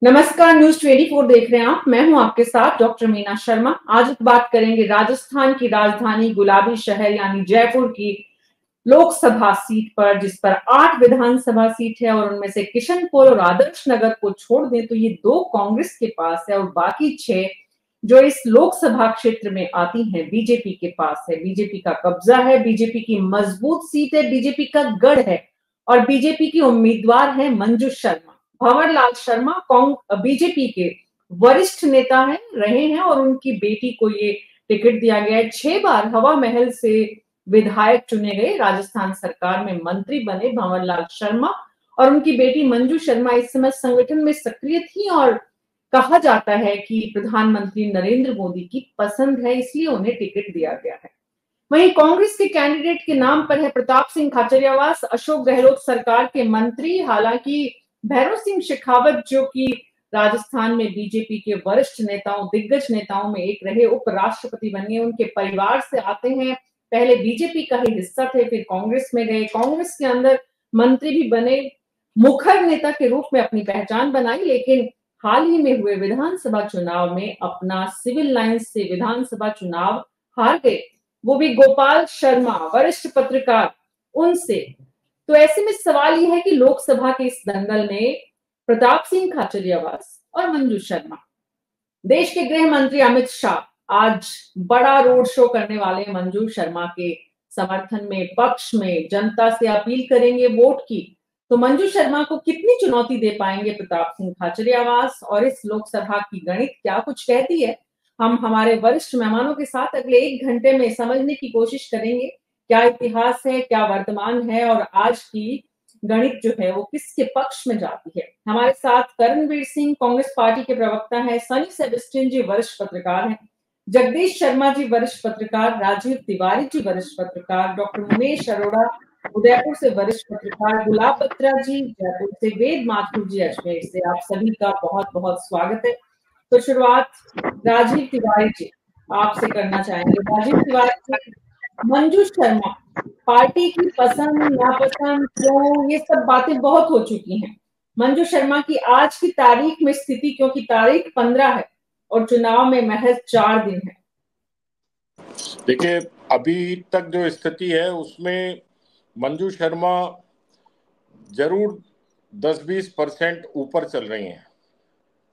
नमस्कार, न्यूज 24 देख रहे हैं आप। मैं हूं आपके साथ डॉक्टर मीना शर्मा। आज बात करेंगे राजस्थान की राजधानी गुलाबी शहर यानी जयपुर की लोकसभा सीट पर, जिस पर 8 विधानसभा सीट है और उनमें से किशनपुर और आदर्श नगर को छोड़ दें तो ये 2 कांग्रेस के पास है और बाकी 6 जो इस लोकसभा क्षेत्र में आती हैं बीजेपी के पास है। बीजेपी का कब्जा है, बीजेपी की मजबूत सीट है, बीजेपी का गढ़ है और बीजेपी की उम्मीदवार है मंजू शर्मा। भंवर लाल शर्मा बीजेपी के वरिष्ठ नेता है रहे हैं और उनकी बेटी को ये टिकट दिया गया है। 6 बार हवा महल से विधायक चुने गए, राजस्थान सरकार में मंत्री बने भंवर लाल शर्मा और उनकी बेटी मंजू शर्मा इस समय संगठन में सक्रिय थी और कहा जाता है कि प्रधानमंत्री नरेंद्र मोदी की पसंद है, इसलिए उन्हें टिकट दिया गया है। वहीं कांग्रेस के कैंडिडेट के नाम पर है प्रताप सिंह खाचरियावास, अशोक गहलोत सरकार के मंत्री। हालांकि भैरव सिंह शेखावत जो कि राजस्थान में बीजेपी के वरिष्ठ नेताओं, दिग्गज नेताओं में एक रहे, उपराष्ट्रपति बने, उनके परिवार से आते हैं, पहले बीजेपी का ही हिस्सा थे, फिर कांग्रेस में गए, कांग्रेस के अंदर मंत्री भी बने, मुखर नेता के रूप में अपनी पहचान बनाई। लेकिन हाल ही में हुए विधानसभा चुनाव में अपना सिविल लाइंस से विधानसभा चुनाव हार गए, वो भी गोपाल शर्मा, वरिष्ठ पत्रकार, उनसे। तो ऐसे में सवाल यह है कि लोकसभा के इस दंगल में प्रताप सिंह खाचरियावास और मंजू शर्मा, देश के गृह मंत्री अमित शाह आज बड़ा रोड शो करने वाले मंजू शर्मा के समर्थन में, पक्ष में, जनता से अपील करेंगे वोट की। तो मंजू शर्मा को कितनी चुनौती दे पाएंगे प्रताप सिंह खाचरियावास और इस लोकसभा की गणित क्या कुछ कहती है, हम हमारे वरिष्ठ मेहमानों के साथ अगले 1 घंटे में समझने की कोशिश करेंगे। क्या इतिहास है, क्या वर्तमान है और आज की गणित जो है वो किसके पक्ष में जाती है। हमारे साथ करणवीर सिंह कांग्रेस पार्टी के प्रवक्ता है, सनी सेबेस्टियन जी वरिष्ठ पत्रकार हैं, जगदीश शर्मा जी वरिष्ठ पत्रकार, राजीव तिवारी जी वरिष्ठ पत्रकार, डॉक्टर मुनेश अरोड़ा उदयपुर से वरिष्ठ पत्रकार, गुलाब बत्रा जी जयपुर से, वेद माथुर जी अजमेर से। आप सभी का बहुत बहुत स्वागत है। तो शुरुआत राजीव तिवारी जी आपसे करना चाहेंगे। राजीव तिवारी जी, मंजू शर्मा, पार्टी की पसंद नापसंद क्यों, ये सब बातें बहुत हो चुकी हैं। मंजू शर्मा की आज की तारीख में स्थिति, क्योंकि तारीख 15 है और चुनाव में महज 4 दिन है। देखिए, अभी तक जो स्थिति है उसमें मंजू शर्मा जरूर 10-20% ऊपर चल रही हैं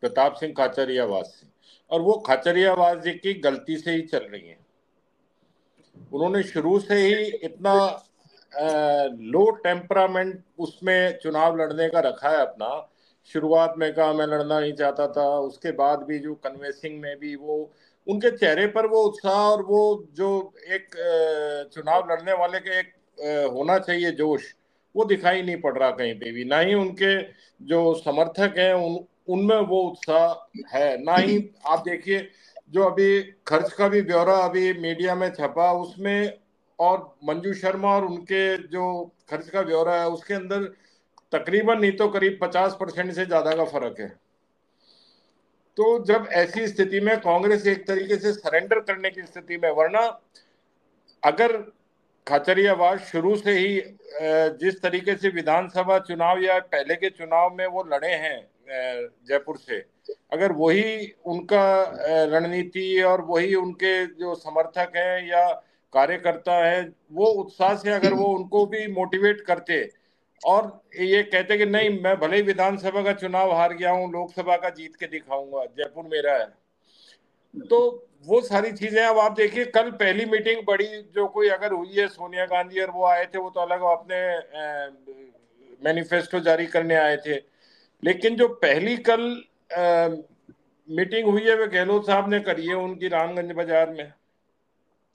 प्रताप सिंह खाचरियावास से, और वो खाचरियावास जी की गलती से ही चल रही हैं। उन्होंने शुरू से ही इतना लो टेम्परामेंट उसमें चुनाव लड़ने का रखा है अपना। शुरुआत में कहा मैं लड़ना नहीं चाहता था, उसके बाद भी जो कन्वेंसिंग में भी वो उनके चेहरे पर वो उत्साह और वो जो एक चुनाव लड़ने वाले के एक होना चाहिए जोश, वो दिखाई नहीं पड़ रहा कहीं पे भी। ना ही उनके जो समर्थक हैं उनमें वो उत्साह है, ना ही आप देखिए जो अभी खर्च का भी ब्यौरा अभी मीडिया में छपा उसमें, और मंजू शर्मा और उनके जो खर्च का ब्यौरा है उसके अंदर तकरीबन नहीं तो करीब 50% से ज्यादा का फर्क है। तो जब ऐसी स्थिति में कांग्रेस एक तरीके से सरेंडर करने की स्थिति में, वरना अगर खाचरियावास शुरू से ही जिस तरीके से विधानसभा चुनाव या पहले के चुनाव में वो लड़े हैं जयपुर से, अगर वही उनका रणनीति और वही उनके जो समर्थक हैं या कार्यकर्ता हैं वो उत्साह से अगर वो उनको भी मोटिवेट करते और ये कहते कि नहीं मैं भले ही विधानसभा का चुनाव हार गया हूं, लोकसभा का जीत के दिखाऊंगा, जयपुर मेरा है, तो वो सारी चीजें। अब आप देखिए कल पहली मीटिंग बड़ी जो कोई अगर हुई है, सोनिया गांधी और वो आए थे, वो तो अलग अपने मैनिफेस्टो जारी करने आए थे, लेकिन जो पहली कल मीटिंग हुई है वो गहलोत साहब ने करी है उनकी रामगंज बाजार में,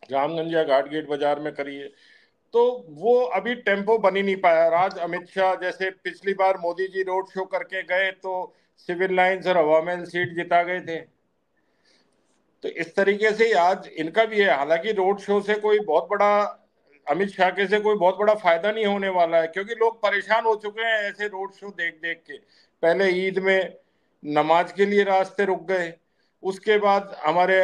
रामगंज या घाट गेट बाजार में करी है। तो वो अभी टेम्पो बन ही नहीं पाया। आज अमित शाह जैसे पिछली बार मोदी जी रोड शो करके गए तो सिविल लाइंस और हवा महल सीट जिता गए थे, तो इस तरीके से आज इनका भी है। हालांकि रोड शो से कोई बहुत बड़ा, अमित शाह के से कोई बहुत बड़ा फायदा नहीं होने वाला है, क्योंकि लोग परेशान हो चुके हैं ऐसे रोड शो देख देख के। पहले ईद में नमाज के लिए रास्ते रुक गए, उसके बाद हमारे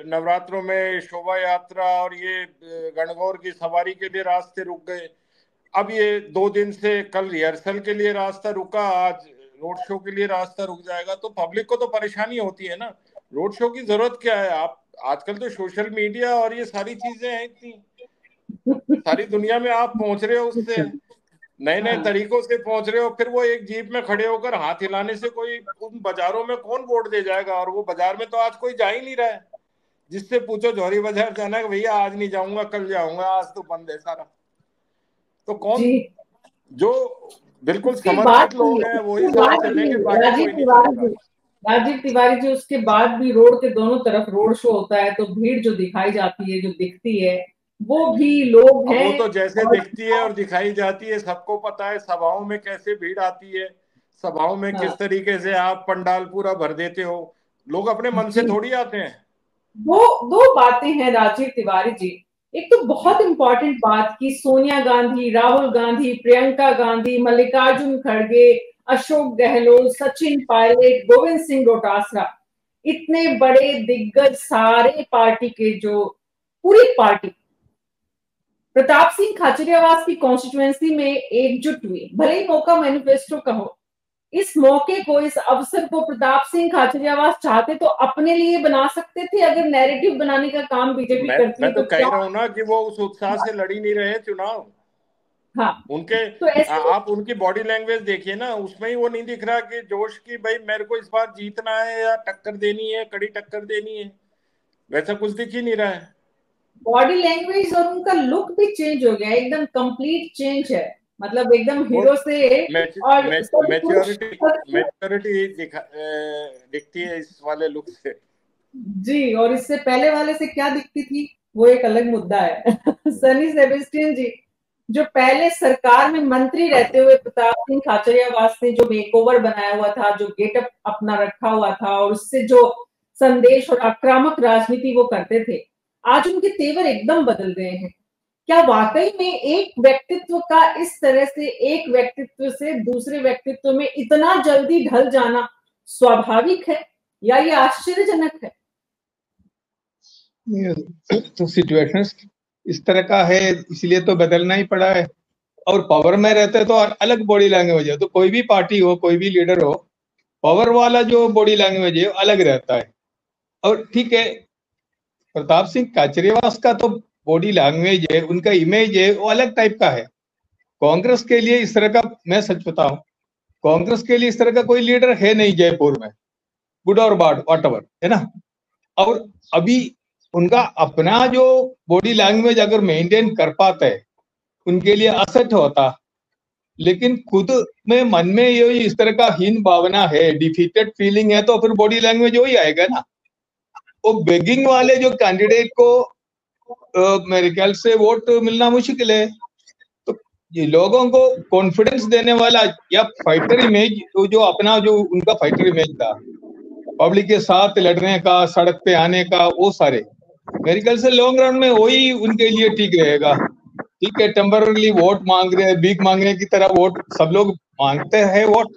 नवरात्रों में शोभा यात्रा और ये गणगौर की सवारी के लिए रास्ते रुक गए। अब ये 2 दिन से कल रिहर्सल के लिए रास्ता रुका, आज रोड शो के लिए रास्ता रुक जाएगा तो पब्लिक को तो परेशानी होती है ना। रोड शो की जरूरत क्या है? आप आजकल तो सोशल मीडिया और ये सारी चीजें हैं, इतनी सारी दुनिया में आप पहुंच रहे हो, उससे अच्छा। नए नए हाँ तरीकों से पहुंच रहे हो। फिर वो एक जीप में खड़े होकर हाथ हिलाने से कोई उन बाजारों में कौन वोट दे जाएगा? और वो बाजार में तो आज कोई जा ही नहीं रहा है। जिससे पूछो जौहरी बाजार जाना है, भैया आज नहीं जाऊंगा कल जाऊंगा, आज तो बंद है सारा। तो कौन जी। जो बिल्कुल उसके बाद समर्पित लोग हैं वही उसके साथ बाद भी चलेंगे, बाकी राजीव कोई नहीं तिवारी चलेगा। जी, राजीव तिवारी जी, उसके बाद भी रोड के दोनों तरफ रोड शो होता है तो भीड़ जो दिखाई जाती है, जो दिखती है, वो भी लोग अब वो हैं। तो जैसे और दिखती है और दिखाई जाती है सबको पता है। सभाओं में कैसे भीड़ आती है, सभाओं में हाँ किस तरीके से आप पंडाल पूरा भर देते हो। लोग अपने मन से जी। थोड़ी आते हैं। दो दो बातें हैं राजीव तिवारी जी। एक तो जी बहुत इंपॉर्टेंट बात कि सोनिया गांधी, राहुल गांधी, प्रियंका गांधी, मल्लिकार्जुन खड़गे, अशोक गहलोत, सचिन पायलट, गोविंद सिंह डोटासरा, इतने बड़े दिग्गज सारे पार्टी के जो पूरी पार्टी प्रताप सिंह खाचरियावास की कॉन्स्टिट्युएंसी में एकजुट हुई। भले ही मौका मैनिफेस्टो कहो, इस मौके को, इस अवसर को प्रताप सिंह खाचरियावास चाहते तो अपने लिए बना सकते थे। अगर नैरेटिव बनाने का काम तो बीजेपी करती मैं है तो तो कह क्या। रहा हूं ना कि वो उस उत्साह से लड़ी नहीं रहे चुनाव। हाँ उनके तो ऐसे में आप उनकी बॉडी लैंग्वेज देखिए ना, उसमें ही वो नहीं दिख रहा कि जोश की भाई मेरे को इस बार जीतना है या टक्कर देनी है, कड़ी टक्कर देनी है। वैसा कुछ दिख ही नहीं रहा है। बॉडी लैंग्वेज और उनका लुक भी चेंज हो गया, एकदम कंप्लीट चेंज है। मतलब एकदम वो हीरो से। और सब कुछ मैच्योरिटी मैच्योरिटी दिखती है इस वाले लुक से। जी। और इससे पहले वाले से क्या दिखती थी, वो एक अलग मुद्दा है। सनी सेबेस्टियन जी, जो पहले सरकार में मंत्री रहते हुए प्रताप सिंह खाचरियावास ने जो मेकओवर बनाया हुआ था, जो गेटअप अपना रखा हुआ था और उससे जो संदेश और आक्रामक राजनीति वो करते थे, आज उनके तेवर एकदम बदल गए हैं। क्या वाकई में एक व्यक्तित्व का इस तरह से, एक व्यक्तित्व से दूसरे व्यक्तित्व में इतना जल्दी ढल जाना स्वाभाविक है या ये आश्चर्यजनक है? तो सिचुएशंस इस तरह का है, इसलिए तो बदलना ही पड़ा है। और पावर में रहते तो और अलग बॉडी लैंग्वेज है। तो कोई भी पार्टी हो, कोई भी लीडर हो, पावर वाला जो बॉडी लैंग्वेज है अलग रहता है। और ठीक है, प्रताप सिंह काचरीवास का तो बॉडी लैंग्वेज है, उनका इमेज है, वो अलग टाइप का है। कांग्रेस के लिए इस तरह का, मैं सच बताऊं, कांग्रेस के लिए इस तरह का कोई लीडर है नहीं जयपुर में, गुड और बैड वॉट एवर, है ना। और अभी उनका अपना जो बॉडी लैंग्वेज अगर मेंटेन कर पाते हैं, उनके लिए असट होता। लेकिन खुद में मन में ये इस तरह का हीन भावना है, डिफीटेड फीलिंग है, तो फिर बॉडी लैंग्वेज वही आएगा ना। वो बेगिंग वाले जो कैंडिडेट को मेरे ख्याल से वोट मिलना मुश्किल है। तो ये लोगों को कॉन्फिडेंस देने वाला या फाइटर इमेज, जो अपना जो उनका फाइटर इमेज था, पब्लिक के साथ लड़ने का, सड़क पे आने का, वो सारे मेरे ख्याल से लॉन्ग रन में वही उनके लिए ठीक रहेगा। ठीक है, टेम्पररी वोट मांग रहे हैं, भीख मांगने की तरह वोट सब लोग मांगते हैं वोट,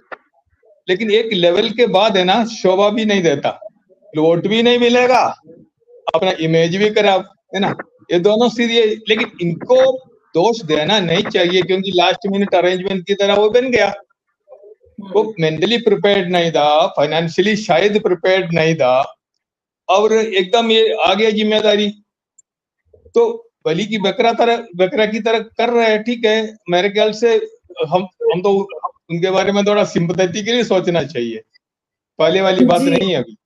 लेकिन एक लेवल के बाद है ना, शोभा भी नहीं देता, वोट भी नहीं मिलेगा, अपना इमेज भी खराब, है ना। ये दोनों सीधे, लेकिन इनको दोष देना नहीं चाहिए क्योंकि लास्ट मिनट अरेंजमेंट की तरह वो बन गया। वो मेंटली प्रिपेयर्ड नहीं था, फाइनेंशियली शायद प्रिपेयर्ड नहीं था, और एकदम ये आ गया जिम्मेदारी। तो बलि की बकरा की तरह कर रहे हैं। ठीक है, मेरे ख्याल से हम तो उनके बारे में थोड़ा सिंपैथेटिकली सोचना चाहिए, पहले वाली बात जी नहीं है अभी।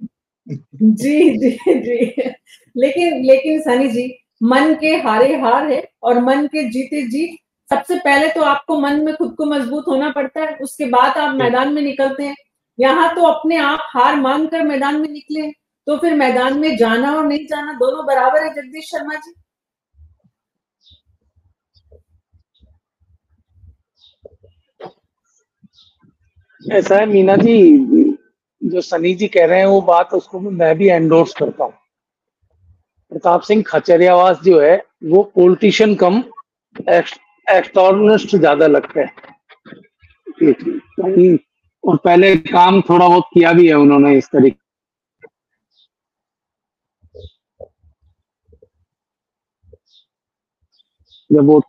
जी जी जी। लेकिन लेकिन सनी जी, मन के हारे हार है और मन के जीते जीत। सबसे पहले तो आपको मन में खुद को मजबूत होना पड़ता है, उसके बाद आप मैदान में निकलते हैं। यहाँ तो अपने आप हार मानकर मैदान में निकले हैं, तो फिर मैदान में जाना और नहीं जाना दोनों बराबर है जगदीश शर्मा जी। ऐसा है मीना जी, जो सनी जी कह रहे हैं वो बात, उसको मैं भी एंडोर्स करता हूँ। प्रताप सिंह खाचरियावास जो है वो पॉलिटिशियन कम एक्सटॉर्निस्ट ज्यादा लगता है। और पहले काम थोड़ा बहुत किया भी है उन्होंने इस तरीके। जब वो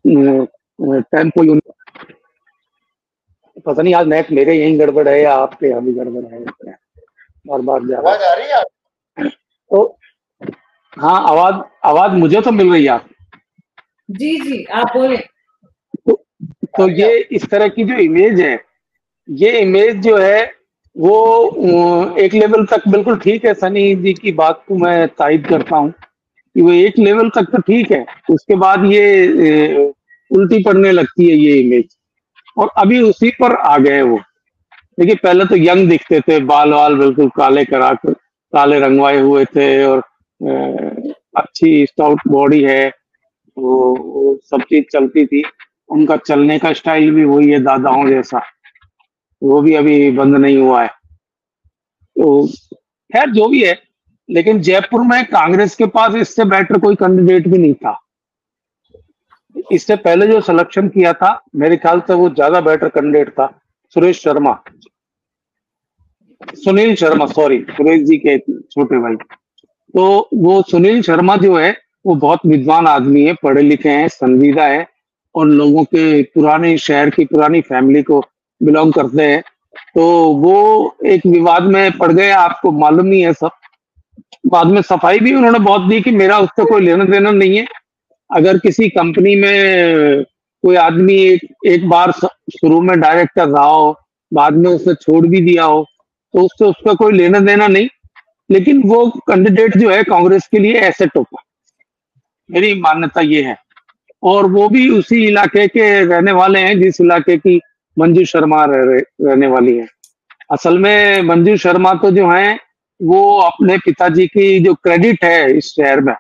टेम्पो पता नहीं आज नेट मेरे यहीं गड़बड़ है या आपके यहाँ भी गड़बड़ है, बार बार जा आवाज आ रही है आप? तो हाँ, आवाज मुझे तो मिल रही है आप। जी जी आप बोले। तो ये इस तरह की जो इमेज है, ये इमेज जो है वो एक लेवल तक बिल्कुल ठीक है। सनी जी की बात को मैं तायद करता हूँ कि वो एक लेवल तक तो ठीक है, उसके बाद ये उल्टी पड़ने लगती है ये इमेज, और अभी उसी पर आ गए वो। देखिए पहले तो यंग दिखते थे, बाल वाल बिल्कुल काले करा कर, काले रंगवाए हुए थे, और अच्छी स्टाउट बॉडी है, वो सब चीज चलती थी। उनका चलने का स्टाइल भी वही है दादाओं जैसा, वो भी अभी बंद नहीं हुआ है। तो खैर जो भी है, लेकिन जयपुर में कांग्रेस के पास इससे बेटर कोई कैंडिडेट भी नहीं था। इससे पहले जो सिलेक्शन किया था मेरे ख्याल से वो ज्यादा बेटर कैंडिडेट था, सुनील शर्मा, सॉरी, सुरेश जी के छोटे भाई। तो वो सुनील शर्मा जो है वो बहुत विद्वान आदमी है, पढ़े लिखे हैं, संजीदा है, और लोगों के पुराने शहर की पुरानी फैमिली को बिलोंग करते हैं। तो वो एक विवाद में पड़ गए, आपको मालूम ही है सब। बाद में सफाई भी उन्होंने बहुत दी कि मेरा उससे कोई लेना देना नहीं है। अगर किसी कंपनी में कोई आदमी एक बार शुरू में डायरेक्टर रहा हो, बाद में उसने छोड़ भी दिया हो, तो उससे उसका कोई लेना देना नहीं। लेकिन वो कैंडिडेट जो है कांग्रेस के लिए एसेट होगा, मेरी मान्यता ये है। और वो भी उसी इलाके के रहने वाले हैं जिस इलाके की मंजू शर्मा रहने वाली है। असल में मंजू शर्मा तो जो है वो अपने पिताजी की जो क्रेडिट है इस शहर में,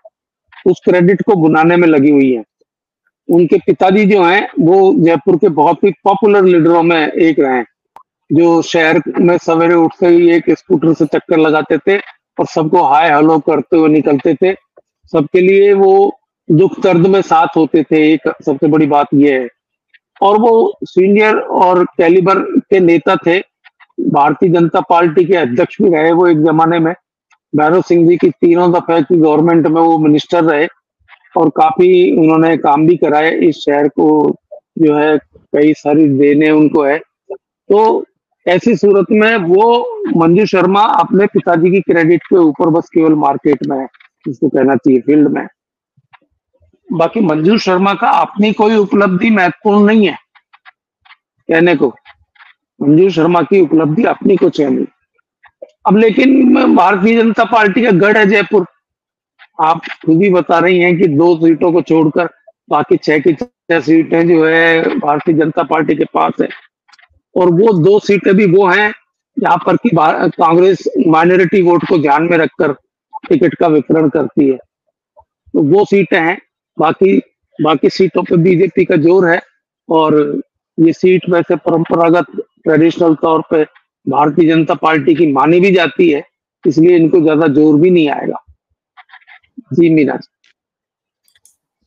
उस क्रेडिट को बुनाने में लगी हुई है। उनके पिताजी जो हैं वो जयपुर के बहुत ही पॉपुलर लीडरों में एक रहे, जो शहर में सवेरे उठते ही एक स्कूटर से चक्कर लगाते थे और सबको हाय हेलो करते हुए निकलते थे। सबके लिए वो दुख दर्द में साथ होते थे, एक सबसे बड़ी बात ये है। और वो सीनियर और कैलिबर के नेता थे, भारतीय जनता पार्टी के अध्यक्ष भी रहे वो एक जमाने में। भैरव सिंह जी की 3 दफे की गवर्नमेंट में वो मिनिस्टर रहे, और काफी उन्होंने काम भी कराए इस शहर को, जो है कई सारी देने उनको है। तो ऐसी सूरत में वो मंजू शर्मा अपने पिताजी की क्रेडिट के ऊपर बस केवल मार्केट में है, जिसको कहना चाहिए फील्ड में। बाकी मंजू शर्मा का अपनी कोई उपलब्धि महत्वपूर्ण नहीं है कहने को, मंजू शर्मा की उपलब्धि अपनी कुछ है नहीं। अब लेकिन भारतीय जनता पार्टी का गढ़ है जयपुर, आप खुद ही बता रही हैं कि 2 सीटों को छोड़कर बाकी 6 की 6 सीटें जो है भारतीय जनता पार्टी के पास है। और वो 2 सीटें भी वो हैं जहां पर कि कांग्रेस माइनॉरिटी वोट को ध्यान में रखकर टिकट का वितरण करती है। तो वो सीटें हैं, बाकी सीटों पे बीजेपी का जोर है। और ये सीट वैसे परंपरागत ट्रेडिशनल तौर पे भारतीय जनता पार्टी की मानी भी जाती है, इसलिए इनको ज्यादा जोर भी नहीं आएगा। जी मीना।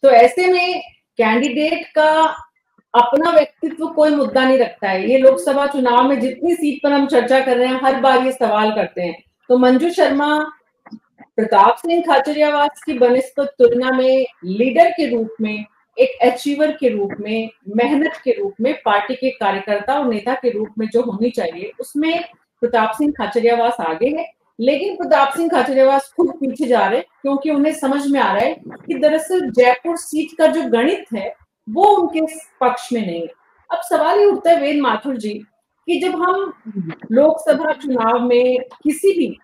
तो ऐसे में कैंडिडेट का अपना व्यक्तित्व कोई मुद्दा नहीं रखता है। ये लोकसभा चुनाव में जितनी सीट पर हम चर्चा कर रहे हैं, हर बार ये सवाल करते हैं। तो मंजू शर्मा प्रताप सिंह खाचरियावास की बनिस्बत तुलना में लीडर के रूप में, एक अचीवर के रूप में, मेहनत के रूप में, पार्टी के कार्यकर्ता और नेता के रूप में जो होनी चाहिए, उसमें प्रताप सिंह खाचरियावास आगे है। लेकिन प्रताप सिंह खाचरियावास खुद पीछे जा रहे, क्योंकि उन्हें समझ में आ रहा है कि दरअसल जयपुर सीट का जो गणित है वो उनके पक्ष में नहीं है। अब सवाल ये उठता है वेद माथुर जी कि जब हम लोकसभा चुनाव में किसी भी,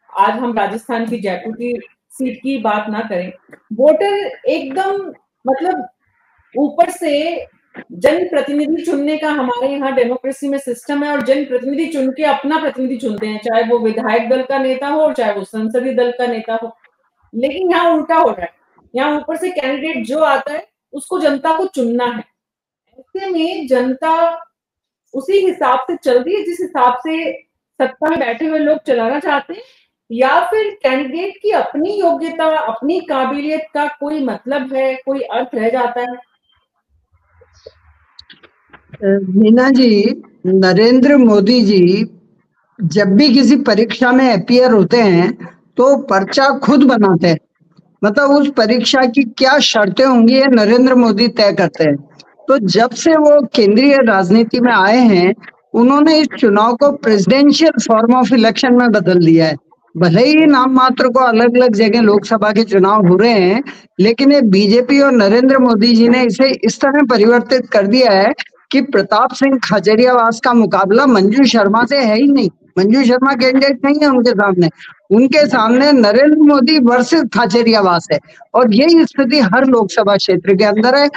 आज हम राजस्थान की जयपुर की सीट की बात ना करें, वोटर एकदम मतलब ऊपर से जनप्रतिनिधि चुनने का हमारे यहाँ डेमोक्रेसी में सिस्टम है, और जनप्रतिनिधि चुन के अपना प्रतिनिधि चुनते हैं, चाहे वो विधायक दल का नेता हो और चाहे वो संसदीय दल का नेता हो। लेकिन यहाँ उल्टा हो रहा है, यहाँ ऊपर से कैंडिडेट जो आता है उसको जनता को चुनना है। ऐसे में जनता उसी हिसाब से चल रही है जिस हिसाब से सत्ता में बैठे हुए लोग चलाना चाहते हैं, या फिर कैंडिडेट की अपनी योग्यता, अपनी काबिलियत का कोई मतलब है, कोई अर्थ रह जाता है? मीना जी, नरेंद्र मोदी जी जब भी किसी परीक्षा में अपीयर होते हैं तो पर्चा खुद बनाते हैं, मतलब उस परीक्षा की क्या शर्तें होंगी ये नरेंद्र मोदी तय करते हैं। तो जब से वो केंद्रीय राजनीति में आए हैं उन्होंने इस चुनाव को प्रेसिडेंशियल फॉर्म ऑफ इलेक्शन में बदल दिया है। भले ही नाम मात्र को अलग अलग जगह लोकसभा के चुनाव हो रहे हैं, लेकिन ये बीजेपी और नरेंद्र मोदी जी ने इसे इस तरह परिवर्तित कर दिया है कि प्रताप सिंह खाचरियावास का मुकाबला मंजू शर्मा से है ही नहीं। मंजू शर्मा कैंडिडेट नहीं है उनके सामने नरेंद्र मोदी वर्सेस खाचरियावास है, और यही स्थिति हर लोकसभा क्षेत्र के अंदर है।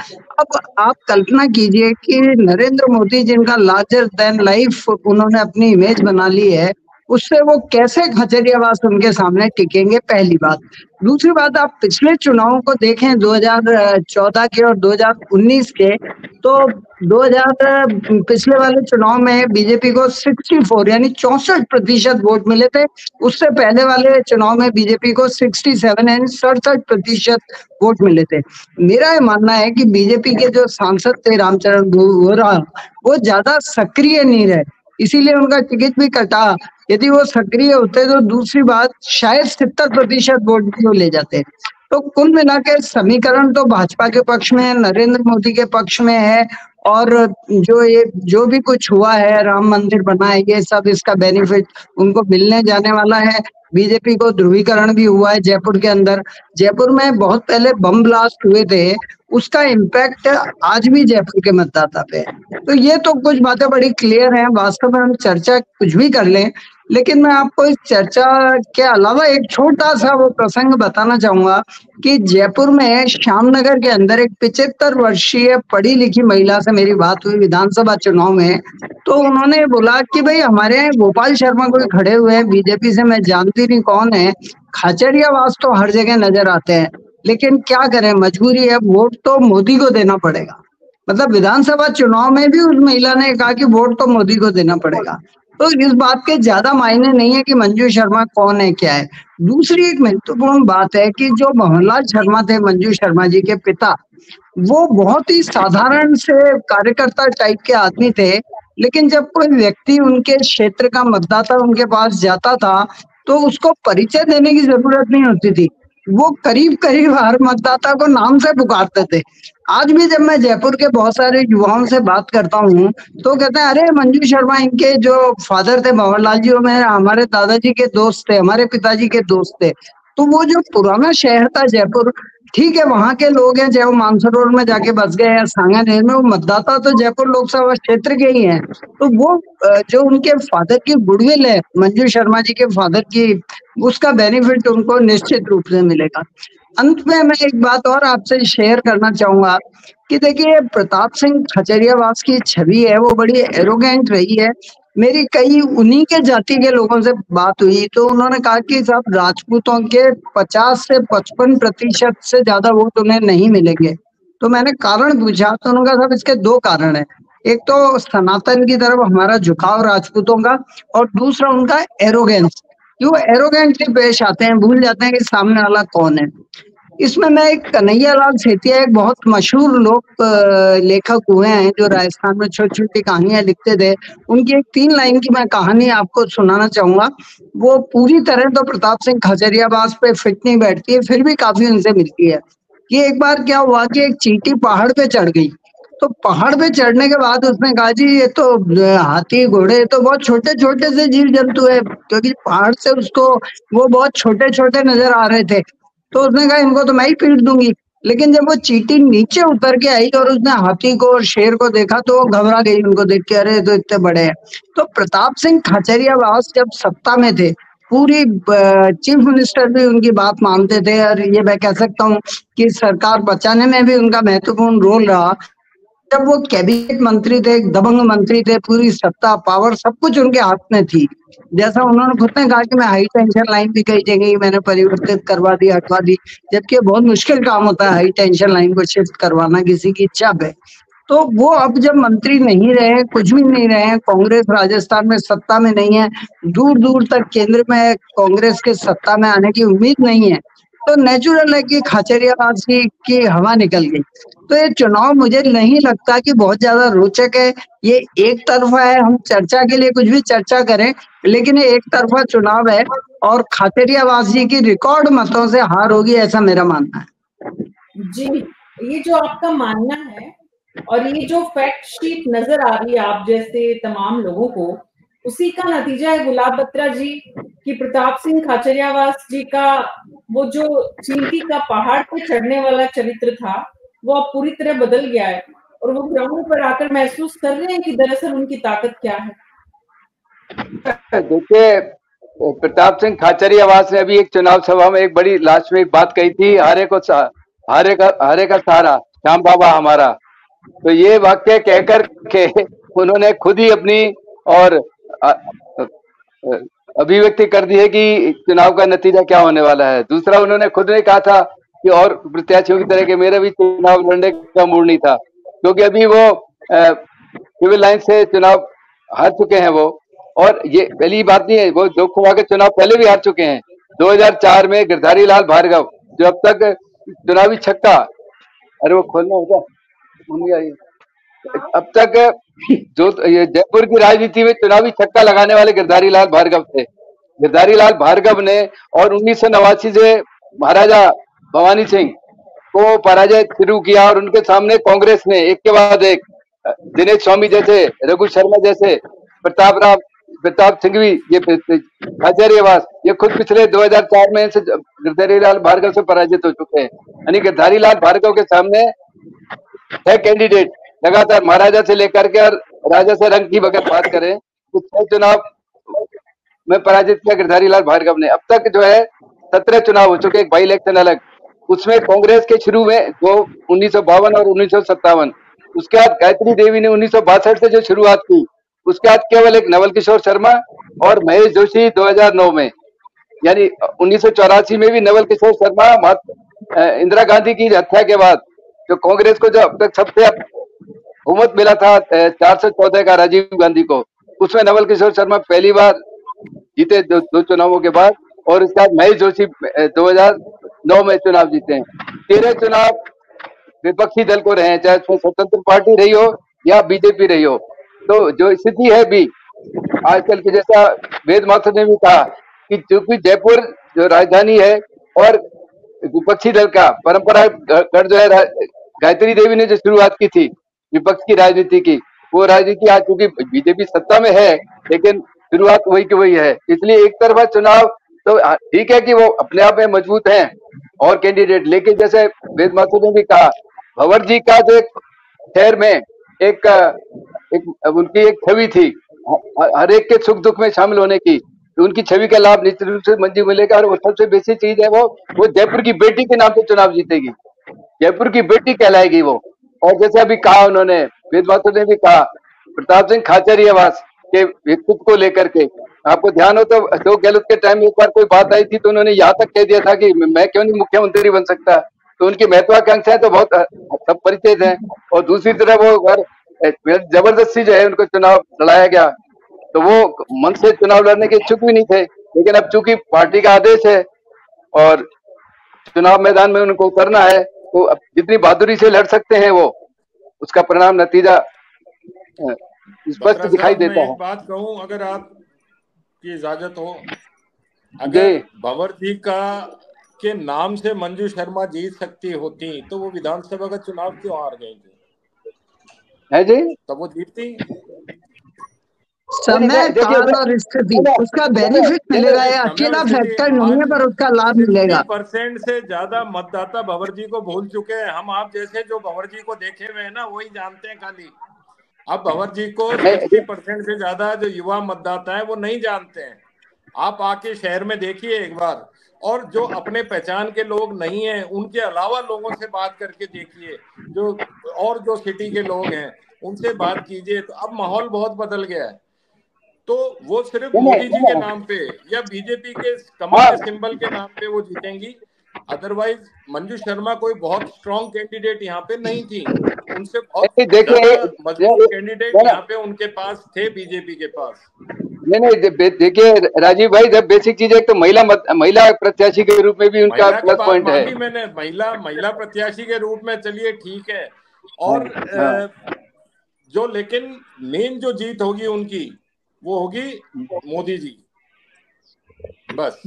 अब आप कल्पना कीजिए कि नरेंद्र मोदी जिनका लार्जर देन लाइफ उन्होंने अपनी इमेज बना ली है, उससे वो कैसे खाचरियावास उनके सामने टिकेंगे, पहली बात। दूसरी बात, आप पिछले चुनावों को देखें 2014 के और 2019 के, तो 2000 पिछले वाले चुनाव में बीजेपी को 64 यानी 64% वोट मिले थे। उससे पहले वाले चुनाव में बीजेपी को 67 यानी 67% वोट मिले थे। मेरा ये मानना है कि बीजेपी के जो सांसद थे रामचरण बोहरा, वो ज्यादा सक्रिय नहीं रहे, इसीलिए उनका टिकट भी कटा। यदि वो सक्रिय होते तो दूसरी बात, शायद 70% वोट भी वो ले जाते। तो कुल मिलाकर समीकरण तो भाजपा के पक्ष में है, नरेंद्र मोदी के पक्ष में है, और जो भी कुछ हुआ है, राम मंदिर बना है, ये सब इसका बेनिफिट उनको मिलने जाने वाला है। बीजेपी को ध्रुवीकरण भी हुआ है जयपुर के अंदर। जयपुर में बहुत पहले बम ब्लास्ट हुए थे, उसका इम्पैक्ट आज भी जयपुर के मतदाता पे है। तो ये तो कुछ बातें बड़ी क्लियर हैं। वास्तव में हम चर्चा कुछ भी कर लें, लेकिन मैं आपको इस चर्चा के अलावा एक छोटा सा वो प्रसंग बताना चाहूंगा कि जयपुर में श्यामनगर के अंदर एक 75 वर्षीय पढ़ी लिखी महिला से मेरी बात हुई विधानसभा चुनाव में। तो उन्होंने बोला कि भाई हमारे यहाँ गोपाल शर्मा कोई खड़े हुए हैं बीजेपी से, मैं जानती नहीं कौन है, खाचरियावास तो हर जगह नजर आते हैं, लेकिन क्या करें, मजबूरी है, वोट तो मोदी को देना पड़ेगा। मतलब विधानसभा चुनाव में भी उस महिला ने कहा कि वोट तो मोदी को देना पड़ेगा। तो इस बात के ज्यादा मायने नहीं है कि मंजू शर्मा कौन है क्या है। दूसरी एक महत्वपूर्ण बात है कि जो मोहनलाल शर्मा थे मंजू शर्मा जी के पिता, वो बहुत ही साधारण से कार्यकर्ता टाइप के आदमी थे, लेकिन जब कोई व्यक्ति उनके क्षेत्र का मतदाता उनके पास जाता था तो उसको परिचय देने की जरूरत नहीं होती थी, वो करीब करीब हर मतदाता को नाम से पुकारते थे। आज भी जब मैं जयपुर के बहुत सारे युवाओं से बात करता हूँ तो कहते हैं, अरे मंजू शर्मा इनके जो फादर थे मोहनलाल जी, में हमारे दादाजी के दोस्त थे, हमारे पिताजी के दोस्त थे। तो वो जो पुराना शहर था जयपुर, ठीक है वहां के लोग हैं, चाहे वो मानसरोवर में जाके बस गए या सांगानेर में, वो मतदाता तो जयपुर लोकसभा क्षेत्र के ही हैं। तो वो जो उनके फादर की गुडविल है, मंजू शर्मा जी के फादर की, उसका बेनिफिट उनको निश्चित रूप से मिलेगा। अंत में मैं एक बात और आपसे शेयर करना चाहूंगा कि देखिए, प्रताप सिंह खाचरियावास की छवि है वो बड़ी एरोगेंट रही है। मेरी कई उन्हीं के जाति के लोगों से बात हुई तो उन्होंने कहा कि साहब राजपूतों के 50 से 55% से ज्यादा वोट उन्हें नहीं मिलेंगे। तो मैंने कारण पूछा तो उन्होंने कहा साहब इसके दो कारण है, एक तो सनातन की तरफ हमारा झुकाव राजपूतों का, और दूसरा उनका एरोगेंस, वो एरोगेंटली पेश आते हैं, भूल जाते हैं कि सामने वाला कौन है। इसमें मैं एक कन्हैयालाल सेठिया, एक बहुत मशहूर लोक लेखक हुए हैं जो राजस्थान में छोटी छोटी कहानियां लिखते थे, उनकी एक 3 लाइन की मैं कहानी आपको सुनाना चाहूंगा। वो पूरी तरह तो प्रताप सिंह खाचरियावास पे फिट नहीं बैठती है, फिर भी काफी उनसे मिलती है। कि एक बार क्या हुआ कि एक चींटी पहाड़ पे चढ़ गई, तो पहाड़ पे चढ़ने के बाद उसने कहा जी ये तो हाथी घोड़े तो बहुत छोटे छोटे से जीव जंतु है, क्योंकि पहाड़ से उसको वो बहुत छोटे छोटे नजर आ रहे थे। तो उसने कहा इनको तो मैं ही पीट दूंगी। लेकिन जब वो चींटी नीचे उतर के आई और उसने हाथी को और शेर को देखा तो वो घबरा गई उनको देख के, अरे तो इतने बड़े हैं। तो प्रताप सिंह खाचरियावास जब सत्ता में थे, पूरी चीफ मिनिस्टर भी उनकी बात मानते थे, और ये मैं कह सकता हूँ कि सरकार बचाने में भी उनका महत्वपूर्ण रोल रहा। जब वो कैबिनेट मंत्री थे, दबंग मंत्री थे, पूरी सत्ता पावर सब कुछ उनके हाथ में थी। जैसा उन्होंने खुद ने कहा कि मैं हाई टेंशन लाइन भी कई जगह मैंने परिवर्तित करवा दी, हटवा दी, जबकि बहुत मुश्किल काम होता है हाई टेंशन लाइन को शिफ्ट करवाना किसी की इच्छा पे। तो वो अब जब मंत्री नहीं रहे, कुछ भी नहीं रहे, कांग्रेस राजस्थान में सत्ता में नहीं है, दूर दूर तक केंद्र में कांग्रेस के सत्ता में आने की उम्मीद नहीं है, तो नेचुरल है कि खाचरियावास की हवा निकल गई। तो ये चुनाव मुझे नहीं लगता कि बहुत ज्यादा रोचक है, ये एक तरफा है। हम चर्चा के लिए कुछ भी चर्चा करें, लेकिन ये एक तरफा चुनाव है और खाचरियावास जी की रिकॉर्ड मतों से हार होगी, ऐसा मेरा मानना है। जी, ये जो आपका मानना है और ये जो फैक्ट शीट नजर आ रही है आप जैसे तमाम लोगों को, उसी का नतीजा है गुलाब बत्रा जी कि प्रताप सिंह खाचरियावास जी का वो जो चींटी का पहाड़ पे चढ़ने वाला चरित्र था वो अब पूरी तरह बदल गया है और वो ग्राउंड पर आकर महसूस कर रहे हैं कि दरअसल उनकी ताकत क्या है। देखिए, प्रताप सिंह खाचरियावास ने अभी एक चुनाव सभा में एक बड़ी लास्ट में एक बात कही थी, हारे का सहारा श्याम बाबा हमारा। तो ये वाक्य कहकर के उन्होंने खुद ही अपनी और अभिव्यक्ति कर दी है कि चुनाव का नतीजा क्या होने वाला है। दूसरा, उन्होंने खुद ने कहा था कि और प्रत्याशियों की तरह के मेरा भी चुनाव लड़ने का मूड नहीं था, क्योंकि अभी वो सिविल लाइन से चुनाव हार चुके हैं वो। और ये पहली बात नहीं है, वो लोकसभा के चुनाव पहले भी हार चुके हैं। 2004 में गिरधारी लाल भार्गव जो अब तक चुनावी छक्का, अरे वो खोलना होगा, अब तक जो जयपुर की राजनीति में चुनावी छक्का लगाने वाले गिरधारी लाल भार्गव थे। गिरधारी लाल भार्गव ने और 1989 से महाराजा भवानी सिंह को पराजय शुरू किया और उनके सामने कांग्रेस ने एक के बाद एक दिनेश स्वामी जैसे, रघु शर्मा जैसे, प्रताप सिंघवी, ये खाचरियावास, ये खुद पिछले 2004 में से गिरधारी लाल भार्गव से पराजित हो चुके हैं। यानी गिरधारी लाल भार्गव के सामने 6 कैंडिडेट लगातार महाराजा से लेकर के और राजा से रंग की बगैर बात करें तो 6 चुनाव में पराजित किया गिरधारी लाल भार्गव ने। अब तक जो है 17 चुनाव हो चुके, एक बाई इलेक्शन अलग। उसमें कांग्रेस के शुरू में जो 1952 और 1957, उसके बाद गायत्री देवी ने 1962 से जो शुरुआत की, उसके बाद केवल एक नवल किशोर शर्मा और महेश जोशी 2009 में। यानी 1984 में भी नवल किशोर शर्मा इंदिरा गांधी की हत्या के बाद जो कांग्रेस को जो अब तक सबसे बहुमत मिला था 414 का राजीव गांधी को, उसमें नवल किशोर शर्मा पहली बार जीते दो चुनावों के बाद। और उसके बाद महेश जोशी 2009 में चुनाव जीते हैं। 13 चुनाव विपक्षी दल को रहे हैं, चाहे उसमें स्वतंत्र पार्टी रही हो या बीजेपी रही हो। तो जो स्थिति है भी आजकल की, जैसा वेद माथुर ने भी कहा कि चूंकि जयपुर जो राजधानी है और विपक्षी दल का परंपरागत जो है, गायत्री देवी ने जो शुरुआत की थी विपक्ष की राजनीति की, वो राजनीति आज चूंकि बीजेपी सत्ता में है लेकिन शुरुआत वही की वही है। इसलिए एक तरफा चुनाव तो ठीक है कि वो अपने आप में मजबूत हैं और कैंडिडेट, लेकिन जैसे वेद माथुर ने भी कहा, भंवर जी का जो शहर में एक उनकी एक छवि थी हर एक के सुख दुख में शामिल होने की, उनकी छवि का लाभ निश्चित रूप से मंजू मिलेगा। और सबसे बेसिक चीज है वो जयपुर की बेटी के नाम पे चुनाव जीतेगी, जयपुर की बेटी कहलाएगी वो। और जैसे अभी कहा उन्होंने, वेद माथुर ने भी कहा, प्रताप सिंह खाचरियावास के व्यक्तित्व को लेकर के, आपको ध्यान हो तो अशोक गहलोत के टाइम में एक बार कोई बात आई थी तो उन्होंने यहाँ तक कह दिया था कि मैं क्यों नहीं मुख्यमंत्री बन सकता। तो उनकी महत्वाकांक्षाएं तो बहुत सब परिचित हैं। और दूसरी तरफ वो जबरदस्ती जो है उनको चुनाव लड़ाया गया, तो वो मन से चुनाव लड़ने के इच्छुक भी नहीं थे, लेकिन अब चूंकि पार्टी का आदेश है और चुनाव मैदान में उनको उतरना है, तो अब जितनी बहादुरी से लड़ सकते हैं वो, उसका परिणाम नतीजा स्पष्ट दिखाई देता है। एक बात कहूं, अगर आपकी इजाजत हो, अगर भंवर जी का के नाम से मंजू शर्मा जीत सकती होती तो वो विधानसभा का चुनाव क्यों हार गई थी? है जी, तब वो जीतती। समय, काल और स्थिति, उसका बेनिफिट मिलेगा, ये अकेला फैक्टर नहीं है पर उसका लाभ मिलेगा। 50% से ज्यादा मतदाता भंवर जी को भूल चुके हैं। हम आप जैसे जो भंवर जी को देखे हुए हैं ना, वही जानते हैं खाली। अब भंवर जी को 60% से ज्यादा जो युवा मतदाता है वो नहीं जानते हैं। आप आके शहर में देखिए एक बार, और जो अपने पहचान के लोग नहीं हैं उनके अलावा लोगों से बात करके देखिए, जो सिटी के लोग हैं उनसे बात कीजिए, तो अब माहौल बहुत बदल गया है। तो वो सिर्फ मोदी जी के नाम पे या बीजेपी के कमल के सिंबल के नाम पे वो जीतेंगी। अदरवाइज मंजू शर्मा कोई बहुत स्ट्रॉन्ग कैंडिडेट यहाँ पे नहीं थी, उनसे बहुत मजबूत कैंडिडेट यहाँ पे उनके पास थे बीजेपी के पास। नहीं देखिए राजीव भाई, जब बेसिक चीज है तो महिला प्रत्याशी के रूप में भी उनका प्लस पॉइंट है। मैंने महिला प्रत्याशी के रूप में, चलिए ठीक है। और जो लेकिन मेन जो जीत होगी उनकी, वो होगी मोदी जी, बस।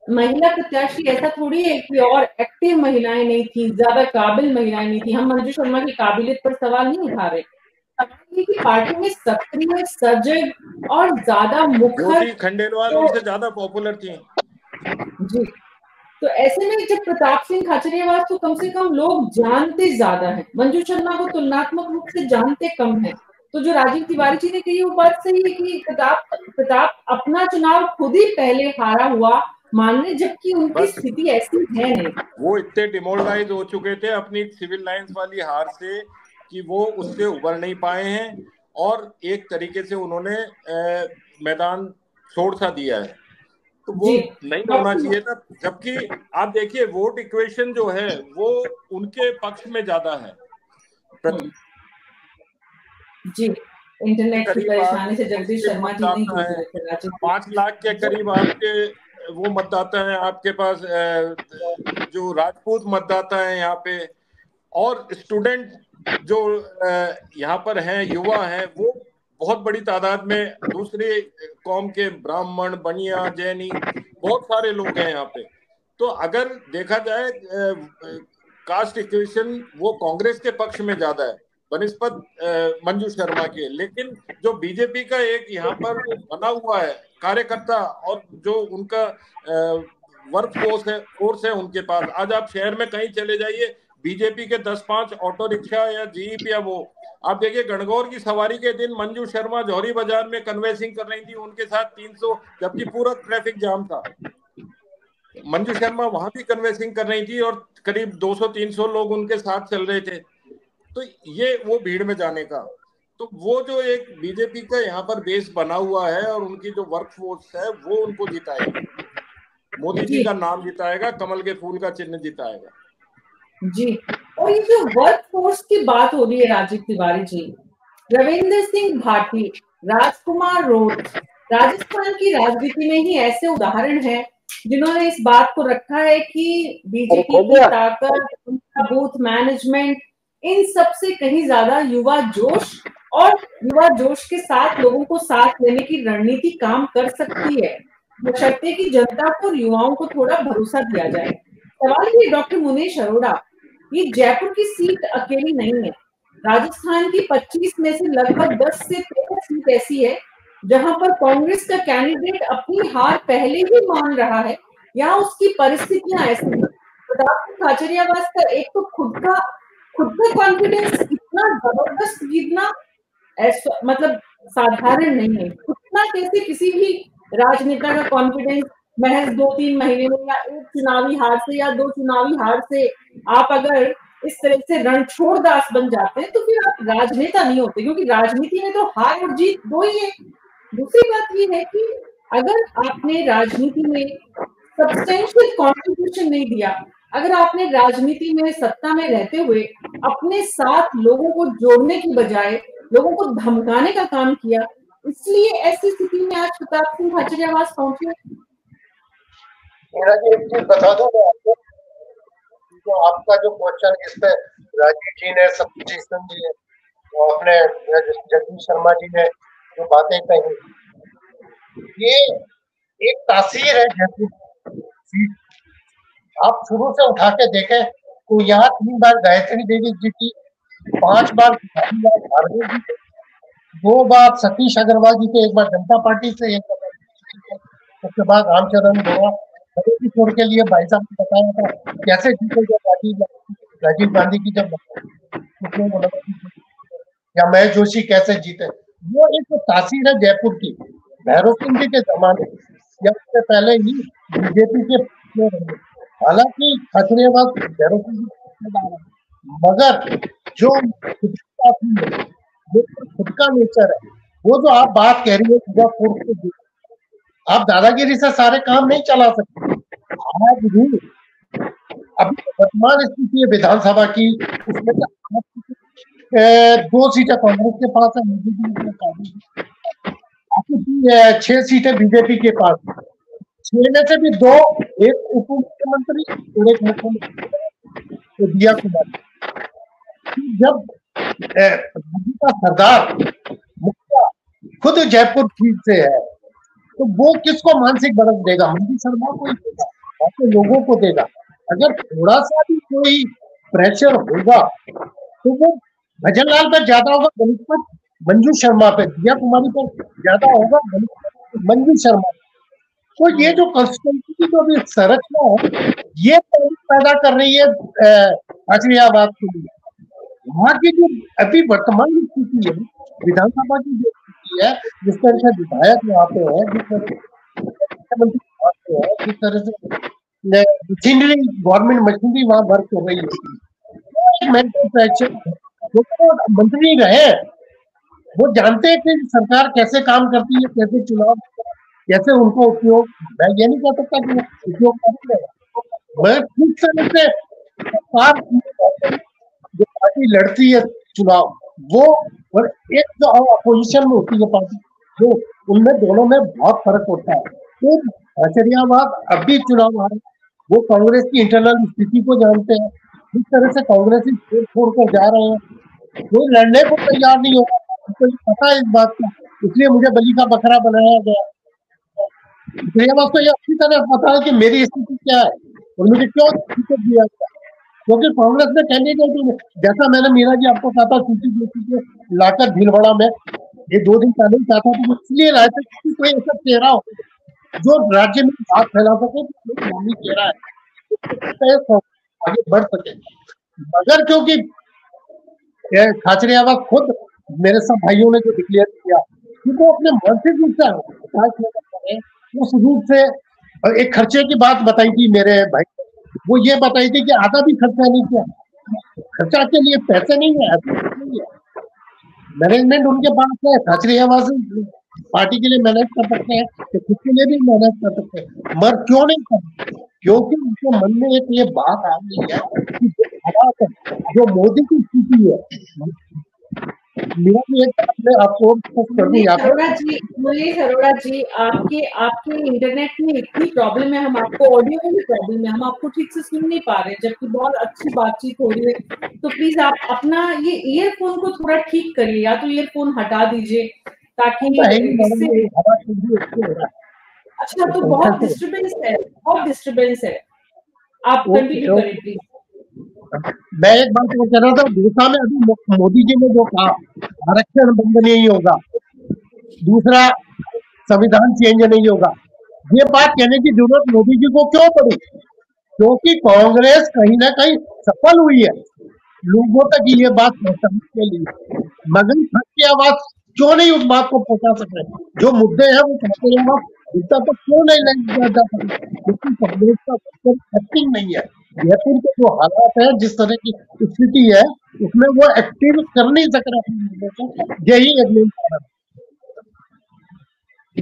महिला प्रत्याशी ऐसा थोड़ी है कि और एक्टिव महिलाएं नहीं थी, ज्यादा काबिल महिलाएं नहीं थी। हम मंजू शर्मा की काबिलियत पर सवाल नहीं उठा रहे, सवाल ये कि पार्टी में सक्रिय, सजग और ज्यादा मुखर ज्योति खंडेलवाल उनसे ज्यादा पॉपुलर थी जी। तो ऐसे में जब प्रताप सिंह खाचरियावास तो कम से कम लोग जानते ज्यादा है, मंजू शर्मा को तुलनात्मक रूप से जानते कम है। तो जो राजीव तिवारी जी ने कही वो बात सही है कि प्रताप अपना चुनाव खुद ही पहले हारा हुआ मानने, जबकि उनकी स्थिति ऐसी है नहीं। वो इतने डिमोरलाइज हो चुके थे अपनी सिविल लाइंस वाली हार से कि वो उससे उबर नहीं पाए हैं और एक तरीके से उन्होंने मैदान छोड़ सा दिया है। तो वो नहीं होना चाहिए था। जबकि आप देखिए वोट इक्वेशन जो है वो उनके पक्ष में ज्यादा है। जी, इंटरनेट की परेशानी से जगदीश शर्मा जी नहीं जुड़ रहे थे। 5 लाख के करीब आपके वो मतदाता है आपके पास, जो राजपूत मतदाता है यहाँ पे, और स्टूडेंट जो यहाँ पर हैं, युवा हैं, वो बहुत बड़ी तादाद में दूसरे कौम के ब्राह्मण, बनिया, जैनी, बहुत सारे लोग हैं यहाँ पे। तो अगर देखा जाए कास्ट इक्वेशन वो कांग्रेस के पक्ष में ज्यादा है बनिस्पत मंजू शर्मा के। लेकिन जो बीजेपी का एक यहाँ पर बना हुआ है कार्यकर्ता और जो उनका वर्क फोर्स है उनके पास, आज आप शहर में कहीं चले जाइए, बीजेपी के 10-5 ऑटो रिक्शा या जीप या वो आप देखिए। गणगौर की सवारी के दिन मंजू शर्मा जौहरी बाजार में कन्वेंसिंग कर रही थी, उनके साथ 300, जबकि पूरा ट्रैफिक जाम था, मंजू शर्मा वहां भी कन्वेंसिंग कर रही थी और करीब 200-300 लोग उनके साथ चल रहे थे। तो ये वो भीड़ में जाने का, तो वो जो एक बीजेपी का यहाँ पर बेस बना हुआ है और उनकी जो वर्क फोर्स है वो उनको जिताएगी, मोदी जी का नाम जिताएगा, कमल के फूल का चिन्ह जिताएगा जी। और ये जो वर्क फोर्स की बात हो रही है राजीव तिवारी जी, रविंद्र सिंह भाटी, राजकुमार रोड, राजस्थान की राजनीति में ही ऐसे उदाहरण हैं जिन्होंने इस बात को रखा है कि बीजेपी की ताकत, उनका बूथ मैनेजमेंट, इन सब से कहीं ज्यादा युवा जोश और युवा जोश के साथ लोगों को साथ लेने की रणनीति काम कर सकती है, बशर्ते कि जनता को, युवाओं को थोड़ा भरोसा दिया जाए। सवाल ये डॉक्टर मुनेश अरोड़ा, ये जयपुर की सीट अकेली नहीं है। राजस्थान की 25 में से लगभग 10 से 13 सीट ऐसी है जहां पर कांग्रेस का कैंडिडेट अपनी हार पहले ही मान रहा है, यहाँ उसकी परिस्थितियां ऐसी हैं। प्रताप सिंह खाचरियावास का एक तो खुद का कॉन्फिडेंस इतना जबरदस्त गिरना मतलब साधारण नहीं है। उतना कैसे किसी भी राजनेता का कॉन्फिडेंस महज 2-3 महीने में या एक चुनावी हार से या 2 चुनावी हार से आप अगर इस तरह से रणछोड़दास बन जाते हैं तो फिर आप राजनेता नहीं होते, क्योंकि राजनीति में तो हार और जीत दो ही है। दूसरी बात ये है कि अगर आपने राजनीति में सब्सटेंशियल कॉन्ट्रीब्यूशन नहीं दिया, अगर आपने राजनीति में सत्ता में रहते हुए अपने साथ लोगों को जोड़ने की बजाय लोगों को धमकाने का काम किया, इसलिए ऐसी स्थिति में आज प्रताप सिंह खाचरियावास पहुंचे। एक चीज बता दूं मैं आपको, तो आपका जो क्वेश्चन इस पे राजीव जी ने, सतीश जी ने, तो अपने जगदीश शर्मा जी ने जो बातें कही, ये एक तासीर है जयपुर सीट। आप शुरू से उठा के देखें तो यहाँ 3 बार गायत्री देवी जीती, 5 बार भार्गव जी, 2 बार सतीश अग्रवाल जी के, 1 बार जनता पार्टी से, 1 बार, उसके बाद रामचरण बोरा छोड़ के लिए भाई साहब ने बताया था कैसे जीते जब राजीव गांधी की जब या महेश जोशी कैसे जीते। वो एक तासीर है जयपुर की, भैरव सिंह जी के जमाने या उससे पहले ही बीजेपी के, हालांकि खाचरियावास भैरव सिंह जी, मगर जो खुद का नेचर है, वो जो आप बात कह रही है, आप दादागिरी से सारे काम नहीं चला सकते। आज भी अभी वर्तमान स्थिति है विधानसभा की, उसमें 2 सीटें कांग्रेस के पास है, 6 सीटें बीजेपी के पास, 6 में से भी 2, एक उप मुख्यमंत्री और एक मुख्यमंत्री दिया कुमार। जब का सरदार मुखिया खुद जयपुर सीट से है तो वो किसको मानसिक बरस देगा? मंजू शर्मा को ही देगा। बातें लोगों को देगा। अगर थोड़ा सा भी कोई प्रेशर होगा तो वो भजनलाल पर ज्यादा होगा, गणित पर मंजू शर्मा पे, दिया कुमारी पर ज्यादा होगा, गणित पर मंजू शर्मा। तो ये जो कॉन्स्टिट्यूंसी की जो अभी संरचना है ये पैदा कर रही है खाचरियावाद के लिए। वहाँ की जो अभी वर्तमान स्थिति है, विधानसभा की जो स्थिति है, जिस तरह से विधायक वहाँ पे है, जिस तरह से मुख्यमंत्री वहाँ पे है, जिस तरह से मशीनरी गवर्नमेंट मशीनरी वहाँ वर्क हो रही है, मेंटल प्रेशर, जो मंत्री रहे वो जानते हैं कि सरकार कैसे काम करती है, कैसे चुनाव, कैसे उनको उपयोग, मैं ये नहीं कह सकता कि उपयोग करेंगे, मैं किस तरह से सरकार जो पार्टी लड़ती है चुनाव वो, और एक जो अपोजिशन में होती है पार्टी, जो उनमें दोनों में बहुत फर्क होता है। तो खाचरियावाद अब भी चुनाव आ रहे, वो कांग्रेस की इंटरनल स्थिति को जानते हैं, जिस तरह से कांग्रेसी छोड़कर जा रहे हैं, कोई लड़ने को तैयार नहीं होगा, उनको पता है इस बात का, इसलिए मुझे बलि का बकरा बनाया गया। खाचरियावाद को यह अच्छी तरह पता है कि मेरी स्थिति क्या है और मुझे क्यों टिकट दिया गया, क्योंकि कांग्रेस ने कैंडिडेट, जैसा मैंने मीना जी आपको कहा था, सूची जोशी को लाकर भीलवाड़ा में ये 2 दिन पहले ही कहा था, तो इसलिए लाया था कि कोई ऐसा चेहरा हो जो राज्य में बात फैला सके, नामी चेहरा है तो आगे बढ़ सके। मगर क्योंकि खाचरियावाद खुद मेरे सब भाइयों ने जो डिक्लेयर किया कि वो अपने मानसिक रूप से उस रूप से एक खर्चे की बात बताई थी मेरे भाई, वो ये बताई थी कि आधा भी खर्चा नहीं किया, खर्चा के लिए पैसे नहीं है, मैनेजमेंट उनके पास है, खाचरियावाद पार्टी के लिए मैनेज कर सकते हैं तो खुद के लिए भी मैनेज कर सकते हैं, मगर क्यों नहीं करते, क्योंकि उनके मन में एक ये बात आ गई है कि जो हालात है, जो मोदी की स्थिति है, मेरा भी एक आपको अरोड़ा जी आपके इंटरनेट में इतनी प्रॉब्लम है, हम आपको ऑडियो में भी प्रॉब्लम है, हम आपको ठीक से सुन नहीं पा रहे, जबकि बहुत अच्छी बातचीत हो रही है। तो प्लीज आप अपना ये ईयरफोन को थोड़ा ठीक करिए, या तो ईयरफोन हटा दीजिए ताकि अच्छा, तो बहुत डिस्टर्बेंस है, आप कंटिन्यू करें प्लीज। मैं एक बात कह रहा था, दूसरा में अभी मोदी जी ने जो कहा आरक्षण बंद नहीं होगा, दूसरा संविधान चेंज नहीं होगा, ये बात कहने की जरूरत मोदी जी को क्यों पड़ी, क्योंकि कांग्रेस कहीं ना कहीं सफल हुई है लोगों तक ये बात पहुंचाने के लिए, मगर खाचरियावाद क्यों नहीं उस बात को पहुंचा सके, जो मुद्दे हैं वो खाचरियावाद मुद्दा तो क्यों नहीं लाया जा सके, क्योंकि कांग्रेस का एक्टिंग नहीं है। जयपुर के जो हालात है, जिस तरह की स्थिति है, उसमें वो एक्टिव कर नहीं सक रहा, यही एक मेन कारण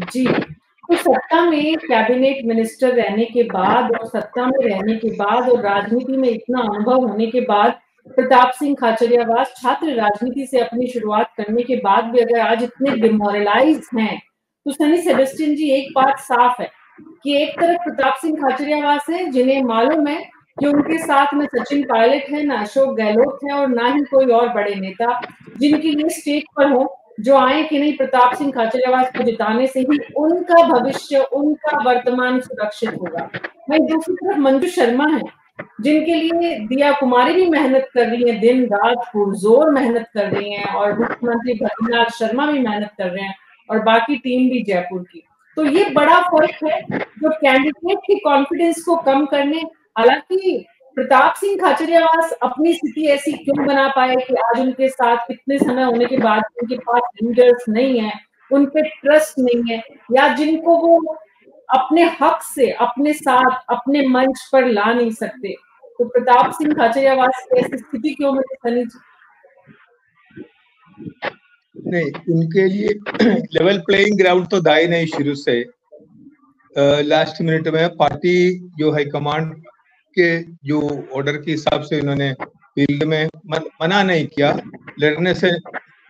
जी। तो सत्ता में कैबिनेट मिनिस्टर रहने के बाद और सत्ता में रहने के बाद और राजनीति में इतना अनुभव होने के बाद प्रताप सिंह खाचरियावास छात्र राजनीति से अपनी शुरुआत करने के बाद भी अगर आज इतने डिमोरलाइज हैं, तो सनी सेबेस्टियन जी एक बात साफ है कि एक तरफ प्रताप सिंह खाचरियावास है जिन्हें मालूम है कि उनके साथ न सचिन पायलट है, न अशोक गहलोत है और ना ही कोई और बड़े नेता जिनके लिए स्टेज पर हो, जो आए कि नहीं प्रताप सिंह खाचरियावास को जिताने से ही उनका भविष्य, उनका वर्तमान सुरक्षित होगा। वहीं दूसरी तरफ मंजू शर्मा है जिनके लिए दिया कुमारी भी मेहनत कर रही है, दिन रात पुरजोर मेहनत कर रही है, और मुख्यमंत्री भजनलाल शर्मा भी मेहनत कर रहे हैं, और बाकी टीम भी जयपुर की। तो ये बड़ा फर्क है जो कैंडिडेट की कॉन्फिडेंस को कम करने, हालांकि प्रताप सिंह खाचरियावास अपनी स्थिति ऐसी क्यों बना पाए कि आज उनके साथ कितने समय होने के बाद उनके पास लीडर्स नहीं है, उन पे ट्रस्ट नहीं है, या जिनको वो अपने हक से अपने साथ अपने मंच पर ला नहीं सकते, तो प्रताप सिंह खाचरियावास की ऐसी स्थिति क्यों बनी सनी जी? नहीं, उनके लिए लेवल प्लेइंग ग्राउंड तो था ही नहीं शुरू से। लास्ट मिनट में पार्टी जो हाईकमांड के जो ऑर्डर के हिसाब से उन्होंने फील्ड में मना नहीं किया, लड़ने से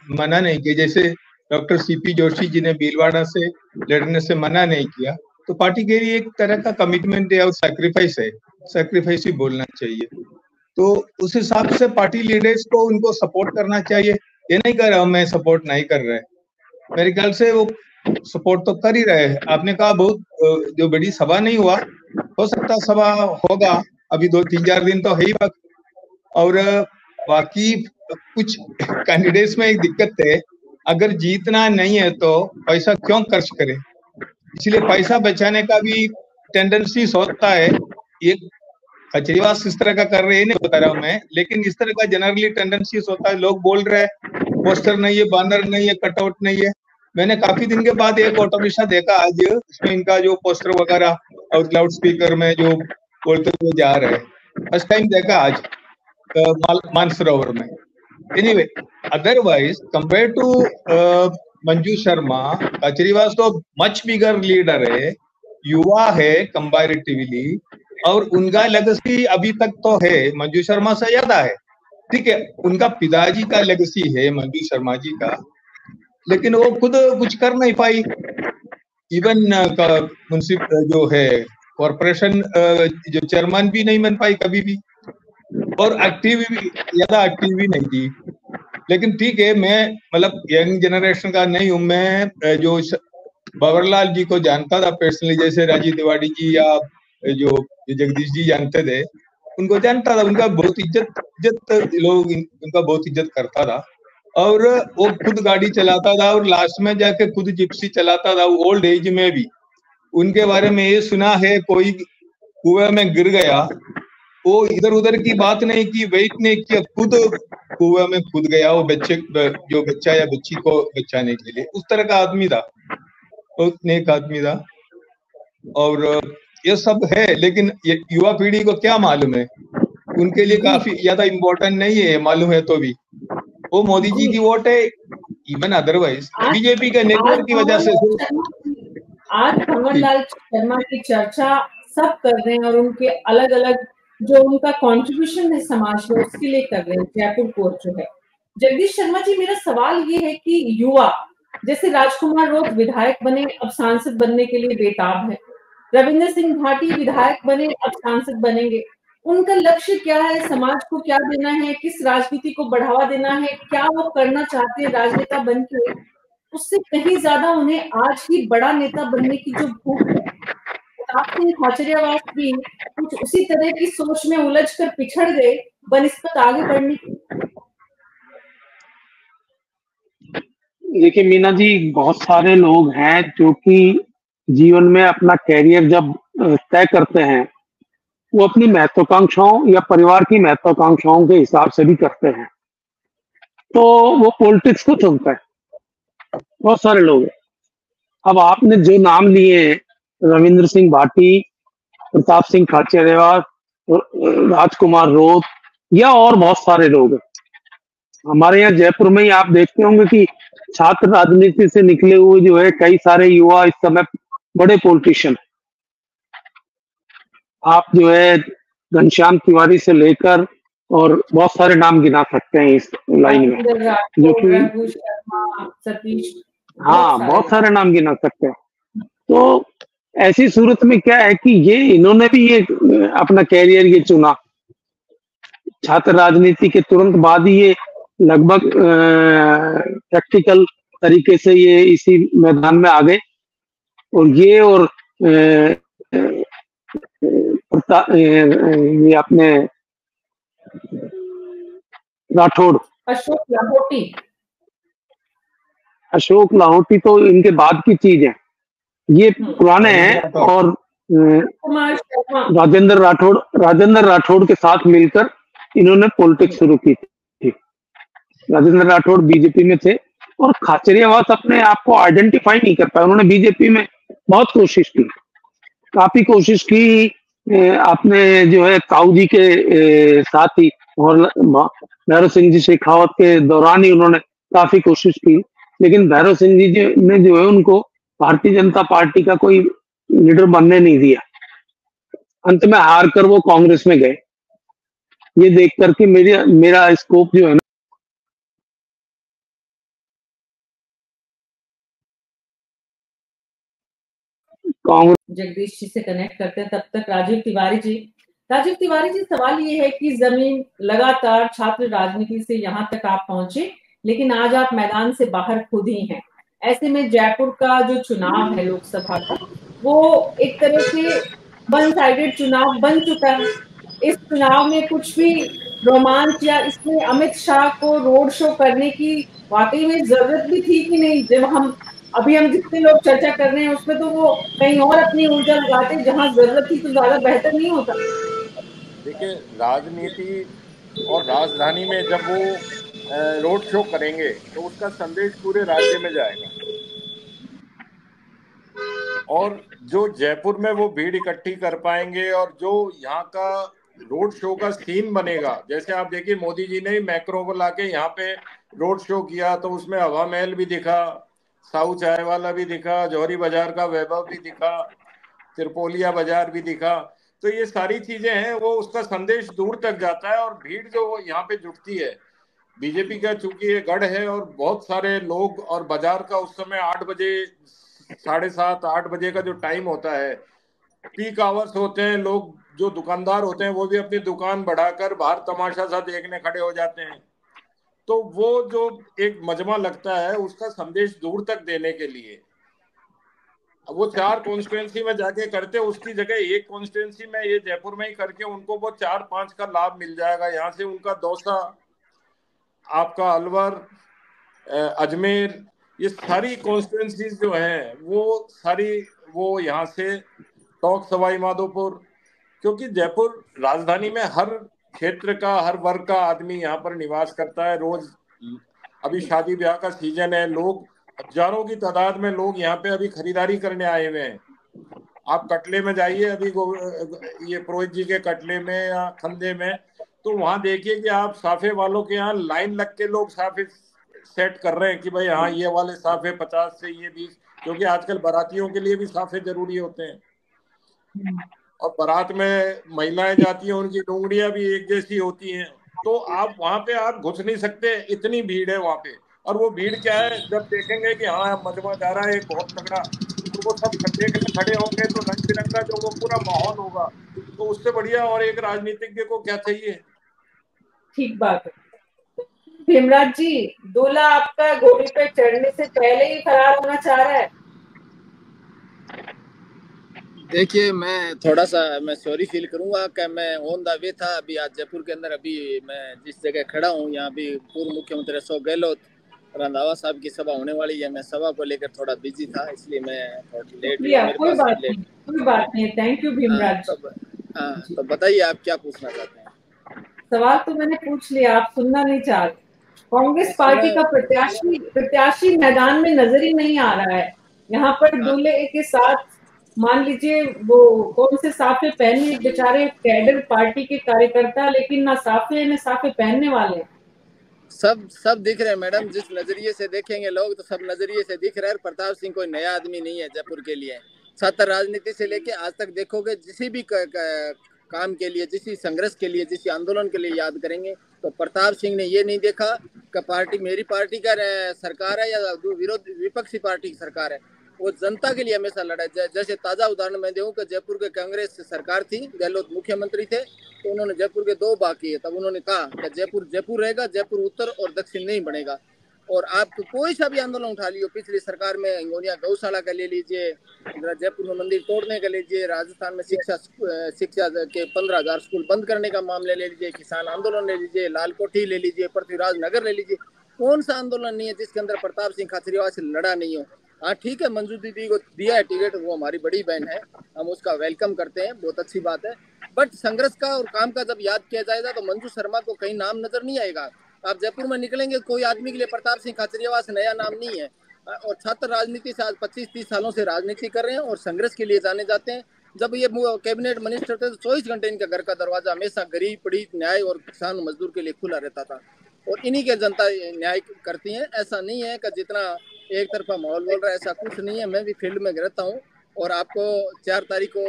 मना नहीं किया, जैसे डॉक्टर सीपी जोशी जी ने भीलवाड़ा से लड़ने से मना नहीं किया, तो पार्टी के लिए एक तरह का कमिटमेंट है और सैक्रिफाइस है, सैक्रिफाइस ही बोलना चाहिए। तो उस हिसाब से पार्टी लीडर्स को उनको सपोर्ट करना चाहिए, ये नहीं कर रहा हूं मैं सपोर्ट नहीं कर रहे, मेरे ख्याल से वो सपोर्ट तो कर ही रहे हैं। आपने कहा बहुत जो बड़ी सभा नहीं हुआ, हो सकता सभा होगा, अभी 2-3-4 दिन तो है ही वक्त। और बाकी कुछ कैंडिडेट्स में एक दिक्कत है, अगर जीतना नहीं है तो पैसा क्यों खर्च करें, इसलिए पैसा बचाने का भी टेंडेंसी होता है। ये खजरीवाल इस तरह का कर रहे हैं, नहीं बता रहा हूं मैं, लेकिन इस तरह का जनरली टेंडेंसी होता है। लोग बोल रहे हैं पोस्टर नहीं है, बैनर नहीं है, कटआउट नहीं है। मैंने काफी दिन के बाद एक ऑटो रिक्शा देखा आज, इसमें इनका जो पोस्टर वगैरह और लाउड स्पीकर में जो बोलते हुए जा रहे हैं, फर्स्ट टाइम देखा आज मानसरोवर में। Anyway, otherwise compare to Manju Sharma, Kejriwal too much bigger leader है, युवा है कंपैरेटिवली, और उनका लेगेसी अभी तक तो है मंजू शर्मा से ज्यादा है। ठीक है, उनका पिताजी का लेगेसी है मंजू शर्मा जी का, लेकिन वो खुद कुछ कर नहीं पाई। इवन म्युनिसिपल जो है कॉर्पोरेशन जो चेयरमैन भी नहीं बन पाई कभी भी, और एक्टिव भी ज्यादा एक्टिव भी नहीं थी। लेकिन ठीक है, मैं मतलब यंग जनरेशन का नहीं हूं, मैं जो भंवरलाल जी को जानता था पर्सनली, जैसे राजीव तिवारी जी या जो जगदीश जी जानते थे, उनको जानता था। उनका बहुत इज्जत लोग उनका बहुत इज्जत करता था, और वो खुद गाड़ी चलाता था, और लास्ट में जाके खुद जिप्सी चलाता था ओल्ड एज में भी। उनके बारे में ये सुना है, कोई कुएं में गिर गया, वो इधर उधर की बात नहीं की, वेट नहीं किया, खुद कुएं में कूद गया, वो जो बच्चा या बच्ची को बचाने के लिए। उस तरह का आदमी था, बहुत नेक आदमी था। और ये सब है, लेकिन ये युवा पीढ़ी को क्या मालूम है, उनके लिए काफी ज्यादा इम्पोर्टेंट नहीं है, मालूम है तो भी। वो मोदी जी की वोट है, इवन अदरवाइज बीजेपी के नेटवर्क की वजह से। आज भंवरलाल शर्मा की चर्चा सब कर रहे हैं, और उनके अलग अलग जो उनका कंट्रीब्यूशन है समाज में, उसके लिए कर रहे हैं। जयपुर कोर्ट जो है, जगदीश शर्मा जी, मेरा सवाल ये है कि युवा जैसे राजकुमार रोत विधायक बने, अब सांसद बनने के लिए बेताब है, रविंद्र सिंह भाटी विधायक बने, अब सांसद बनेंगे। उनका लक्ष्य क्या है, समाज को क्या देना है, किस राजनीति को बढ़ावा देना है, क्या वो करना चाहते हैं राजनेता बन के? उससे कहीं ज्यादा उन्हें आज ही बड़ा नेता बनने की जो भूख है। प्रताप सिंह खाचरियावास भी कुछ उसी तरह की सोच में उलझकर पिछड़ गए बनिस्बत आगे बढ़ने की। देखिए मीना जी, बहुत सारे लोग हैं जो कि जीवन में अपना कैरियर जब तय करते हैं, वो अपनी महत्वाकांक्षाओं या परिवार की महत्वाकांक्षाओं के हिसाब से भी करते हैं, तो वो पॉलिटिक्स को चुनते हैं। बहुत सारे लोग हैं। अब आपने जो नाम लिए, रविंद्र सिंह भाटी, प्रताप सिंह खाचरियावास, राजकुमार रोत, या और बहुत सारे लोग हैं। हमारे यहाँ जयपुर में ही आप देखते होंगे कि छात्र राजनीति से निकले हुए जो है कई सारे युवा इस समय बड़े पॉलिटिशियन। आप जो है घनश्याम तिवारी से लेकर और बहुत सारे नाम गिना सकते हैं इस लाइन में, जो कि हाँ बहुत सारे नाम गिना सकते हैं। तो ऐसी सूरत में क्या है कि ये इन्होंने भी ये अपना कैरियर ये चुना। छात्र राजनीति के तुरंत बाद ही ये लगभग प्रैक्टिकल तरीके से ये इसी मैदान में आ गए। और ये और ये अपने राठौड़, अशोक लाहोटी तो इनके बाद की चीज है, ये पुराने हैं। और राजेंद्र राठौड़ के साथ मिलकर इन्होंने पॉलिटिक्स शुरू की थी। राजेंद्र राठौड़ बीजेपी में थे, और खाचरियावास अपने आप को आइडेंटिफाई नहीं कर पाए। उन्होंने बीजेपी में बहुत कोशिश की, काफी कोशिश की। आपने जो है काऊ जी के साथ ही और भैरव सिंह जी शेखावत के दौरान ही उन्होंने काफी कोशिश की, लेकिन भैरव सिंह जी ने जो है उनको भारतीय जनता पार्टी का कोई लीडर बनने नहीं दिया। अंत में हार कर वो कांग्रेस में गए। ये देख करके मेरा स्कोप जो है ना, जगदीश जी से कनेक्ट करते हैं। तब तक राजीव तिवारी जी, सवाल ये है कि जमीन लगातार छात्र राजनीति से यहाँ तक आप पहुंचे, लेकिन आज आप मैदान से बाहर खुद ही हैं। ऐसे में जयपुर का जो चुनाव है लोकसभा का, वो एक तरह से वन साइडेड चुनाव बन चुका है। इस चुनाव में कुछ भी रोमांच या इसमें अमित शाह को रोड शो करने की वाकई में जरूरत भी थी कि नहीं? जब हम जितने लोग चर्चा कर रहे हैं उसमें तो वो कहीं और अपनी ऊर्जा लगाते, जहां जरूरत थी तो ज्यादा बेहतर नहीं होता? देखिए, राजनीति और राजधानी में जब वो रोड शो करेंगे तो उसका संदेश पूरे राज्य में जाएगा, और जो जयपुर में वो भीड़ इकट्ठी कर पाएंगे और जो यहाँ का रोड शो का सीन बनेगा, जैसे आप देखिए मोदी जी ने मैक्रो को लाके यहाँ पे रोड शो किया तो उसमें हवा महल भी दिखा, साहू चाय वाला भी दिखा, जौहरी बाजार का वैभव भी दिखा, त्रिपोलिया बाजार भी दिखा। तो ये सारी चीजें हैं, वो उसका संदेश दूर तक जाता है। और भीड़ जो यहाँ पे जुटती है, बीजेपी का चूंकि ये गढ़ है और बहुत सारे लोग, और बाजार का उस समय 8 बजे 7:30 8 बजे का जो टाइम होता है, पीक आवर्स होते हैं, लोग जो दुकानदार होते हैं वो भी अपनी दुकान बढ़ाकर बाहर तमाशा सा देखने खड़े हो जाते हैं। तो वो जो एक मजमा लगता है उसका संदेश दूर तक देने के लिए वो 4 कॉन्स्टिट्यूंसी में जाके करते, उसकी जगह एक कॉन्स्टिट्यूंसी में ये जयपुर में ही करके उनको वो 4-5 का लाभ मिल जाएगा। यहाँ से उनका दौसा, आपका अलवर, अजमेर, ये सारी कॉन्स्टिट्यूंसीज जो हैं वो सारी वो यहाँ से टोंक, सवाई माधोपुर, क्योंकि जयपुर राजधानी में हर क्षेत्र का, हर वर्ग का आदमी यहाँ पर निवास करता है। रोज अभी शादी ब्याह का सीजन है, लोग हजारों की तादाद में लोग यहाँ पे अभी खरीदारी करने आए हुए हैं। आप कटले में जाइए अभी ये पुरोहित जी के कटले में या खंदे में, तो वहां देखिए कि आप साफे वालों के यहाँ लाइन लग के लोग साफे सेट कर रहे हैं कि भाई हाँ ये वाले साफे 50 से ये 20, क्योंकि आजकल बारातियों के लिए भी साफे जरूरी होते हैं। और बारात में महिलाएं जाती हैं, उनकी डोंगड़ियां भी एक जैसी होती हैं। तो आप वहां पे आप घुस नहीं सकते, इतनी भीड़ है वहां पे। और वो भीड़ क्या है, जब देखेंगे कि हाँ मजमा जा रहा है बहुत तगड़ा, तो वो सब देखने खड़े होंगे, तो रंग बिरंगा जो वो पूरा माहौल होगा, तो उससे बढ़िया और एक राजनीतिज्ञ को क्या चाहिए? ठीक बात है। भीमराज जी, दूल्हा आपका घोड़ी पे चढ़ने से पहले ही फरार होना चाह रहा है। देखिए, मैं थोड़ा सा सॉरी फील करूंगा कि मैं ऑन द वे था अभी आज जयपुर के अंदर। अभी मैं जिस जगह खड़ा हूँ यहाँ भी पूर्व मुख्यमंत्री अशोक गहलोत रंधावा साहब की सभा होने वाली है। मैं सभा को लेकर थोड़ा बिजी था, इसलिए मैं थोड़ा लेट हुआ। कोई बात नहीं। Thank you Bhimraj. तो बताइए आप क्या पूछना चाहते हैं? सवाल तो मैंने पूछ लिया, आप सुनना नहीं चाह रहे। कांग्रेस पार्टी का प्रत्याशी मैदान में नजर ही नहीं आ रहा है। यहाँ पर दूल्हे के साथ मान लीजिए वो कौन से साफे पहने, बेचारे कैडर पार्टी के कार्यकर्ता, लेकिन ना साफे न साफे पहनने वाले। सब दिख रहे हैं मैडम, जिस नजरिए से देखेंगे लोग तो सब नजरिए से दिख रहा है। प्रताप सिंह कोई नया आदमी नहीं है जयपुर के लिए। छात्र राजनीति से लेके आज तक देखोगे, जिसी भी काम के लिए, जिस संघर्ष के लिए, जिस आंदोलन के लिए याद करेंगे तो प्रताप सिंह ने ये नहीं देखा कि पार्टी मेरी पार्टी का सरकार है या विपक्षी पार्टी की सरकार है। वो जनता के लिए हमेशा लड़ा। जैसे ताजा उदाहरण मैं दूं कि जयपुर के कांग्रेस सरकार थी, गहलोत मुख्यमंत्री थे, तो उन्होंने जयपुर के 2 भाग किए। तब उन्होंने कहा कि जयपुर रहेगा, जयपुर उत्तर और दक्षिण नहीं बनेगा। और आप कोई सा भी आंदोलन उठा लियो, पिछली सरकार में हिंगोनिया गौशाला का ले लीजिए, जयपुर में मंदिर तोड़ने का ले लीजिए, राजस्थान में शिक्षा के 15,000 स्कूल बंद करने का मामला ले लीजिए, किसान आंदोलन ले लीजिए, लाल कोठी ले लीजिए, पृथ्वीराज नगर ले लीजिए, कौन सा आंदोलन नहीं है जिसके अंदर प्रताप सिंह खाचरियावास से लड़ा नहीं हो। हाँ ठीक है, मंजू दीदी को दिया है टिकट, वो हमारी बड़ी बहन है, हम उसका वेलकम करते हैं, बहुत अच्छी बात है। बट संघर्ष का और काम का जब याद किया जाएगा तो मंजू शर्मा को कहीं नाम नजर नहीं आएगा। आप जयपुर में निकलेंगे, कोई आदमी के लिए प्रताप सिंह खाचरियावास नया नाम नहीं है। और छात्र राजनीति से आज 25-30 सालों से राजनीति कर रहे हैं और संघर्ष के लिए जाने जाते हैं। जब ये कैबिनेट मिनिस्टर थे तो 24 घंटे इनका घर का दरवाजा हमेशा गरीब, पीड़ित, न्याय और किसान मजदूर के लिए खुला रहता था, और इन्हीं के जनता न्याय करती है। ऐसा नहीं है कि जितना एक तरफा माहौल बोल रहा है, ऐसा कुछ नहीं है। मैं भी फील्ड में रहता हूँ और आपको 4 तारीख को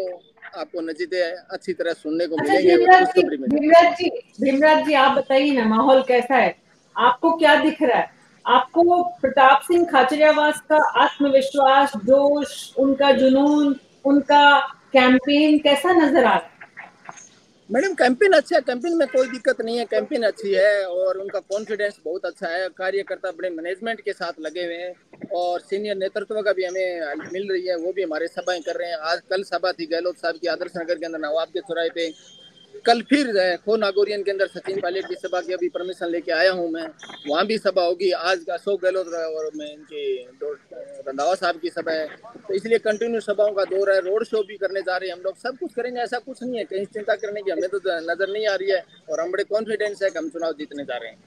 आपको नतीजे अच्छी तरह सुनने को मिलेंगे। भीमराज जी आप बताइए ना, माहौल कैसा है, आपको क्या दिख रहा है? आपको प्रताप सिंह खाचरियावास का आत्मविश्वास, जोश, उनका जुनून, उनका कैंपेन कैसा नजर आ रहा है? मैडम कैंपेन अच्छा है, कैंपेन में कोई दिक्कत नहीं है, कैंपेन अच्छी है और उनका कॉन्फिडेंस बहुत अच्छा है, कार्यकर्ता बड़े मैनेजमेंट के साथ लगे हुए हैं और सीनियर नेतृत्व का भी हमें मिल रही है, वो भी हमारे सभाएं कर रहे हैं। आज कल सभा थी गहलोत साहब की आदर्श नगर के अंदर नवाब के चौराहे पे, कल फिर खो नागौरियन के अंदर सचिन पायलट की सभा की अभी परमिशन लेके आया हूं मैं, वहां भी सभा होगी। आज अशोक गहलोत और मैं इनके रंधावा साहब की सभा है, तो इसलिए कंटिन्यू सभाओं का दौर है, रोड शो भी करने जा रहे हैं हम लोग, सब कुछ करेंगे, ऐसा कुछ नहीं है, कहीं चिंता करने की हमें तो नजर नहीं आ रही है और हम बड़े कॉन्फिडेंस है कि हम चुनाव जीतने जा रहे हैं।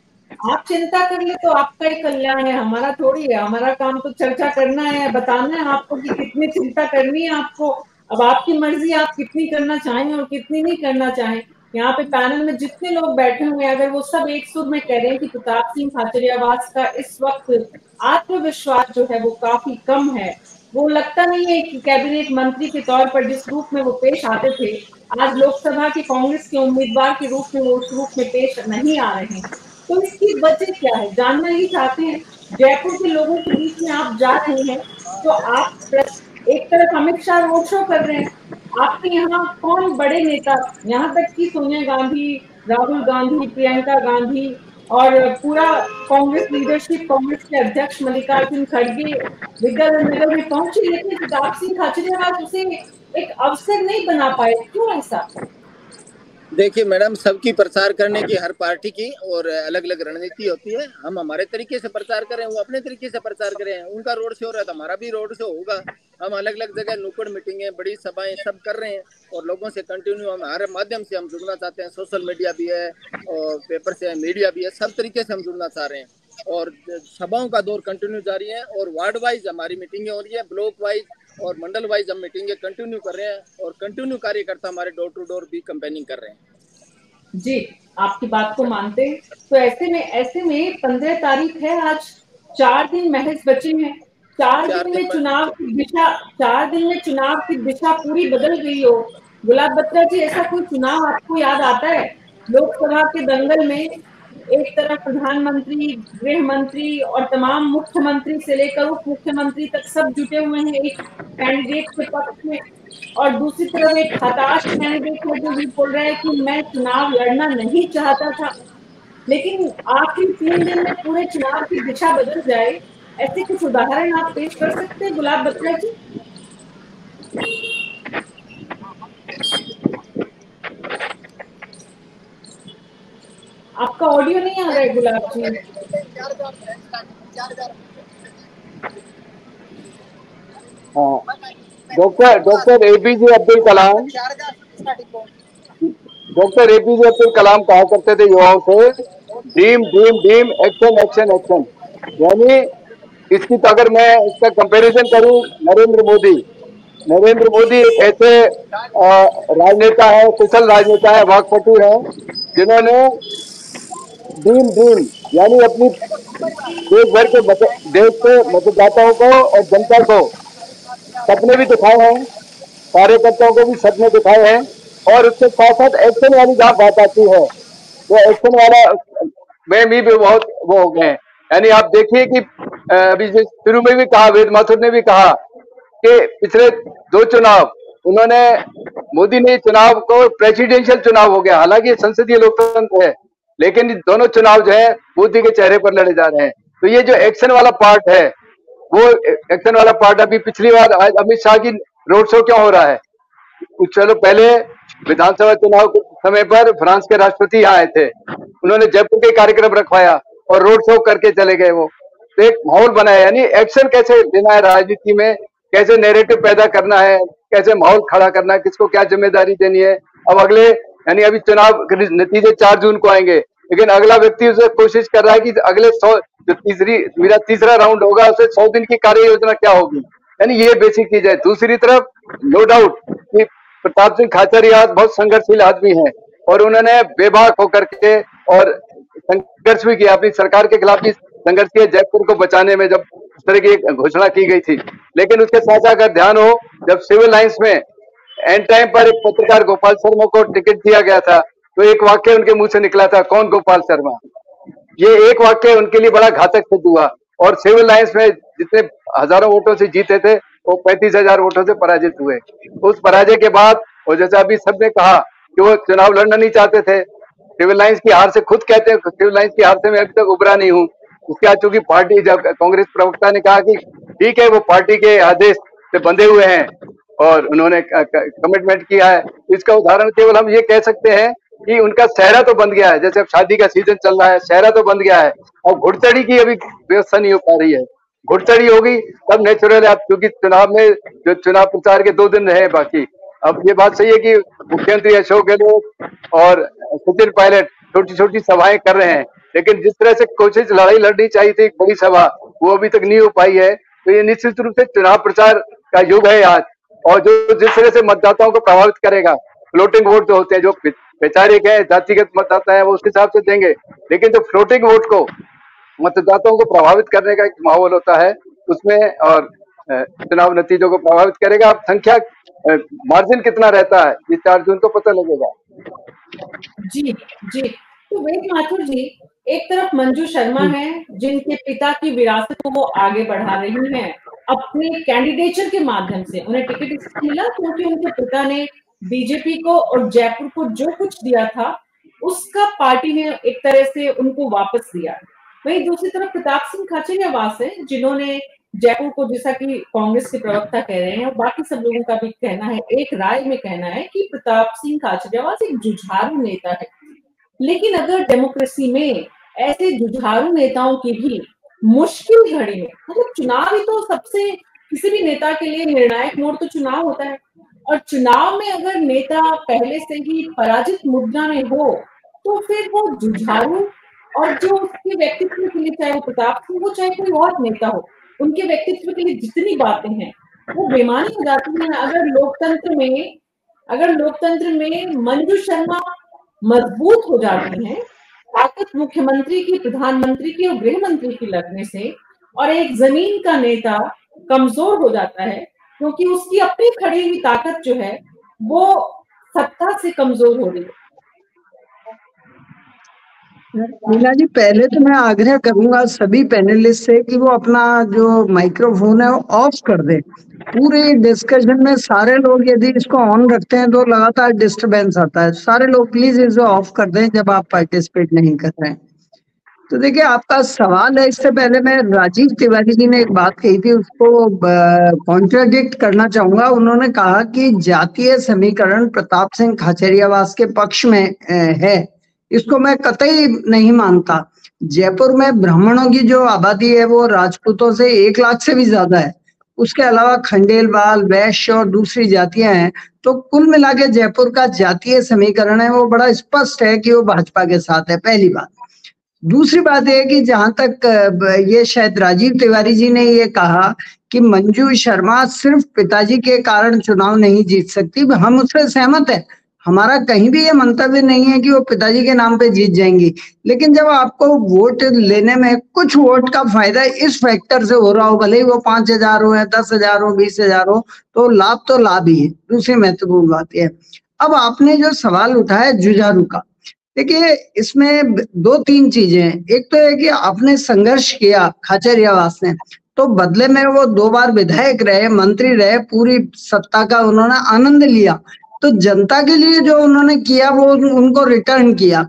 आप चिंता कर ले तो आपका ही कल्याण है, हमारा थोड़ी है। हमारा काम तो चर्चा करना है, बताना है आपको कि कितनी चिंता करनी है आपको। अब आपकी मर्जी, आप कितनी करना चाहें और कितनी नहीं करना चाहें। यहाँ पे पैनल में जितने लोग बैठे हुए हैं, अगर वो सब एक सुर में कह रहे हैं कि प्रताप सिंह खाचरियावास का इस वक्त आत्मविश्वास जो है वो काफी कम है, वो लगता नहीं है कि कैबिनेट मंत्री के तौर पर जिस रूप में वो पेश आते थे, आज लोकसभा के कांग्रेस के उम्मीदवार के रूप में वो उस रूप में पेश नहीं आ रहे हैं। तो इसकी वजह क्या है, जानना ही चाहते हैं। जयपुर के लोगों के बीच में आप जा रहे हैं, तो आप एक तरफ अमित शाह रोड शो कर रहे हैं, आपके यहाँ कौन बड़े नेता, यहाँ तक कि सोनिया गांधी, राहुल गांधी, प्रियंका गांधी और पूरा कांग्रेस लीडरशिप, कांग्रेस के अध्यक्ष मल्लिकार्जुन खड़गे विद्यानगर में पहुंचे, लेकिन प्रताप सिंह खाचरियावास उसे एक अवसर नहीं बना पाए, क्यों ऐसा? देखिए मैडम, सबकी प्रचार करने की हर पार्टी की और अलग अलग रणनीति होती है। हम हमारे तरीके से प्रचार करें, वो अपने तरीके से प्रचार करें। उनका रोड शो हो रहा है तो हमारा भी रोड शो होगा। हम अलग अलग जगह नुक्कड़ मीटिंगें, बड़ी सभाएं सब कर रहे हैं और लोगों से कंटिन्यू हम हर माध्यम से हम जुड़ना चाहते हैं। सोशल मीडिया भी है और पेपर से मीडिया भी है, सब तरीके से हम जुड़ना चाह रहे हैं और सभाओं का दौर कंटिन्यू जारी है और वार्ड वाइज हमारी मीटिंगें हो रही है, ब्लॉक वाइज और मंडल वाइज हम मीटिंगें कंटिन्यू कर रहे हैं और कंटिन्यू कार्यकर्ता हमारे डोर टू डोर भी कैंपेनिंग कर रहे हैं। जी, आपकी बात को मानते हैं। तो ऐसे में 15 तारीख है, आज 4 दिन महज बचे हैं। 4 दिन में चुनाव की दिशा पूरी बदल गई हो। गुलाब बत्रा जी, ऐसा कोई चुनाव आपको याद आता है? लोकसभा के दंगल में एक तरफ प्रधानमंत्री, गृह मंत्री और तमाम मुख्यमंत्री से लेकर उप मुख्यमंत्री तक सब जुटे हुए हैं एक कैंडिडेट के पक्ष में, और दूसरी तरफ एक हताश कैंडिडेट है जो ये बोल रहा है कि मैं चुनाव लड़ना नहीं चाहता था। लेकिन आखिरी 3 दिन में पूरे चुनाव की दिशा बदल जाए, ऐसे कुछ उदाहरण आप पेश कर सकते हैं गुलाब बत्रा जी? आपका ऑडियो नहीं आ रहा है गुलाब जी। डॉक्टर एपीजे अब्दुल कलाम कहा करते थे युवाओं से, dream dream dream, action action action. यानी इसकी तो अगर मैं इसका कंपैरिजन करूं, नरेंद्र मोदी एक ऐसे राजनेता है, कुशल राजनेता है, वाकपटु है, जिन्होंने ड्रीम ड्रीम यानी अपनी देश भर के देश के मतदाताओं को और जनता को सपने भी दिखाए हैं, कार्यकर्ताओं को भी सपने दिखाए हैं और उसके साथ साथ एक्शन वाली जहाँ बात आती है तो एक्शन वाला में भी बहुत वो हो गए हैं। यानी आप देखिए कि अभी शुरू में भी कहा, वेद माथुर ने भी कहा कि पिछले 2 चुनाव उन्होंने, मोदी ने चुनाव को प्रेसिडेंशियल चुनाव हो गया, हालांकि संसदीय लोकतंत्र है, लेकिन दोनों चुनाव जो है मोदी के चेहरे पर लड़े जा रहे हैं। तो ये जो एक्शन वाला पार्ट है, वो एक्शन वाला पार्ट अभी पिछली बार आज अमित शाह की रोड शो क्यों हो रहा है? कुछ चलो पहले विधानसभा चुनाव के समय पर फ्रांस के राष्ट्रपति आए थे, उन्होंने जयपुर के कार्यक्रम रखवाया और रोड शो करके चले गए। वो तो एक माहौल बनाया, यानी एक्शन कैसे लेना है राजनीति में, कैसे नैरेटिव पैदा करना है, कैसे माहौल खड़ा करना है, किसको क्या जिम्मेदारी देनी है। अब अगले यानी अभी चुनाव के नतीजे 4 जून को आएंगे, लेकिन अगला व्यक्ति उसे कोशिश कर रहा है कि अगले 100 जो मेरा तीसरा राउंड होगा उसे 100 दिन की कार्य योजना क्या होगी, यानी ये बेसिक चीज है। दूसरी तरफ नो डाउट कि प्रताप सिंह खाचरियावास बहुत संघर्षशील आदमी है और उन्होंने बेबाक होकर के और संघर्ष भी किया, अपनी सरकार के खिलाफ भी संघर्ष किया जयपुर को बचाने में, जब इस तरह की घोषणा की गई थी। लेकिन उसके साथ साथ अगर ध्यान हो, जब सिविल लाइंस में एंड टाइम पर एक पत्रकार गोपाल शर्मा को टिकट दिया गया था, तो एक वाक्य उनके मुंह से निकला था, कौन गोपाल शर्मा। ये एक वाक्य उनके लिए बड़ा घातक सिद्ध हुआ और सिविल लाइंस में जितने हजारों वोटों से जीते थे वो 35,000 वोटों से पराजित हुए। उस पराजय के बाद, और जैसे अभी सबने कहा कि वो चुनाव लड़ना नहीं चाहते थे। सिविल लाइंस की हार से खुद कहते हैं, सिविल लाइंस की हार से मैं अभी तक उबरा नहीं हूँ। उसके बाद चूंकि पार्टी, जब कांग्रेस प्रवक्ता ने कहा कि ठीक है वो पार्टी के आदेश से बंधे हुए हैं और उन्होंने कमिटमेंट किया है, इसका उदाहरण केवल हम ये कह सकते हैं कि उनका सेहरा तो बंद गया है। जैसे अब शादी का सीजन चल रहा है, सेहरा तो बंद गया है और घुड़चढ़ी की अभी व्यवस्था नहीं हो पा रही है। घुड़चढ़ी होगी तब नेचुरल है, क्योंकि चुनाव में जो चुनाव प्रचार के 2 दिन रहे बाकी। अब ये बात सही है कि मुख्यमंत्री अशोक गहलोत और सचिन पायलट छोटी छोटी सभाएं कर रहे हैं, लेकिन जिस तरह से कोशिश लड़ाई लड़नी चाहिए थी, एक बड़ी सभा, वो अभी तक नहीं हो पाई है। तो ये निश्चित रूप से चुनाव प्रचार का युग है आज, और जो जिस तरह से मतदाताओं को प्रभावित करेगा, फ्लोटिंग वोट जो होते हैं, जो वैचारिक है, जातिगत मतदाता है, वो उस हिसाब से देंगे, लेकिन जो फ्लोटिंग वोट को मतदाताओं को प्रभावित करने का एक माहौल होता है उसमें, और चुनाव नतीजों को प्रभावित करेगा। अब संख्या मार्जिन कितना रहता है ये 4 जून को पता लगेगा। जी जी। तो वेद माथुर जी, एक तरफ मंजू शर्मा है जिनके पिता की विरासत को वो आगे बढ़ा रही हैं अपने कैंडिडेचर के माध्यम से। उन्हें टिकट इसलिए मिला क्योंकि उनके पिता ने बीजेपी को और जयपुर को जो कुछ दिया था उसका पार्टी ने एक तरह से उनको वापस दिया। वहीं दूसरी तरफ प्रताप सिंह खाचरियावास है जिन्होंने जयपुर को, जैसा कि कांग्रेस के प्रवक्ता कह रहे हैं और बाकी सब लोगों का भी कहना है, एक राय में कहना है कि प्रताप सिंह खाचरियावास एक जुझारू नेता है। लेकिन अगर डेमोक्रेसी में ऐसे जुझारू नेताओं की भी मुश्किल घड़ी में, मतलब चुनाव ही तो सबसे, किसी भी नेता के लिए निर्णायक मोड़ तो चुनाव होता है, और चुनाव में अगर नेता पहले से ही पराजित मुद्रा में हो तो फिर वो जुझारू, और जो उसके व्यक्तित्व के लिए, चाहे वो प्रताप सिंह हो चाहे कोई और नेता हो, उनके व्यक्तित्व के लिए जितनी बातें हैं वो बेमानी हो जाती हैं। अगर लोकतंत्र में मंजू शर्मा मजबूत हो जाती हैं, ताकत मुख्यमंत्री की, प्रधानमंत्री की और गृह मंत्री की लगने से, और एक जमीन का नेता कमजोर हो जाता है क्योंकि उसकी अपनी खड़ी हुई ताकत जो है वो सत्ता से कमजोर हो रही है। मीना जी, पहले तो मैं आग्रह करूंगा सभी पैनलिस्ट से कि वो अपना जो माइक्रोफोन है वो ऑफ कर दे। पूरे डिस्कशन में सारे लोग यदि इसको ऑन रखते हैं तो लगातार डिस्टरबेंस आता है। सारे लोग प्लीज इसे ऑफ कर दें जब आप पार्टिसिपेट नहीं कर रहे हैं। तो देखिए, आपका सवाल है, इससे पहले मैं राजीव तिवारी जी ने एक बात कही थी उसको कॉन्ट्राडिक्ट करना चाहूंगा। उन्होंने कहा कि जातीय समीकरण प्रताप सिंह खाचरियावास के पक्ष में है। इसको मैं कतई नहीं मानता। जयपुर में ब्राह्मणों की जो आबादी है वो राजपूतों से 1 लाख से भी ज्यादा है। उसके अलावा खंडेलवाल, वैश्य और दूसरी जातियां हैं। तो कुल मिला के जयपुर का जातीय समीकरण है वो बड़ा स्पष्ट है कि वो भाजपा के साथ है, पहली बात। दूसरी बात यह है कि जहां तक ये शायद राजीव तिवारी जी ने ये कहा कि मंजू शर्मा सिर्फ पिताजी के कारण चुनाव नहीं जीत सकती, हम उससे सहमत है। हमारा कहीं भी ये मंतव्य नहीं है कि वो पिताजी के नाम पे जीत जाएंगी, लेकिन जब आपको वोट लेने में कुछ वोट का फायदा इस फैक्टर से हो रहा हो, भले ही वो 5,000 हो या 10,000 हो, 20,000 हो, तो लाभ ही है। दूसरी महत्वपूर्ण बात यह, अब आपने जो सवाल उठाया जुझारू का, देखिए इसमें 2-3 चीजें हैं। एक तो है कि आपने संघर्ष किया खाचरियावास ने, तो बदले में वो 2 बार विधायक रहे, मंत्री रहे, पूरी सत्ता का उन्होंने आनंद लिया। तो जनता के लिए जो उन्होंने किया वो उनको रिटर्न किया।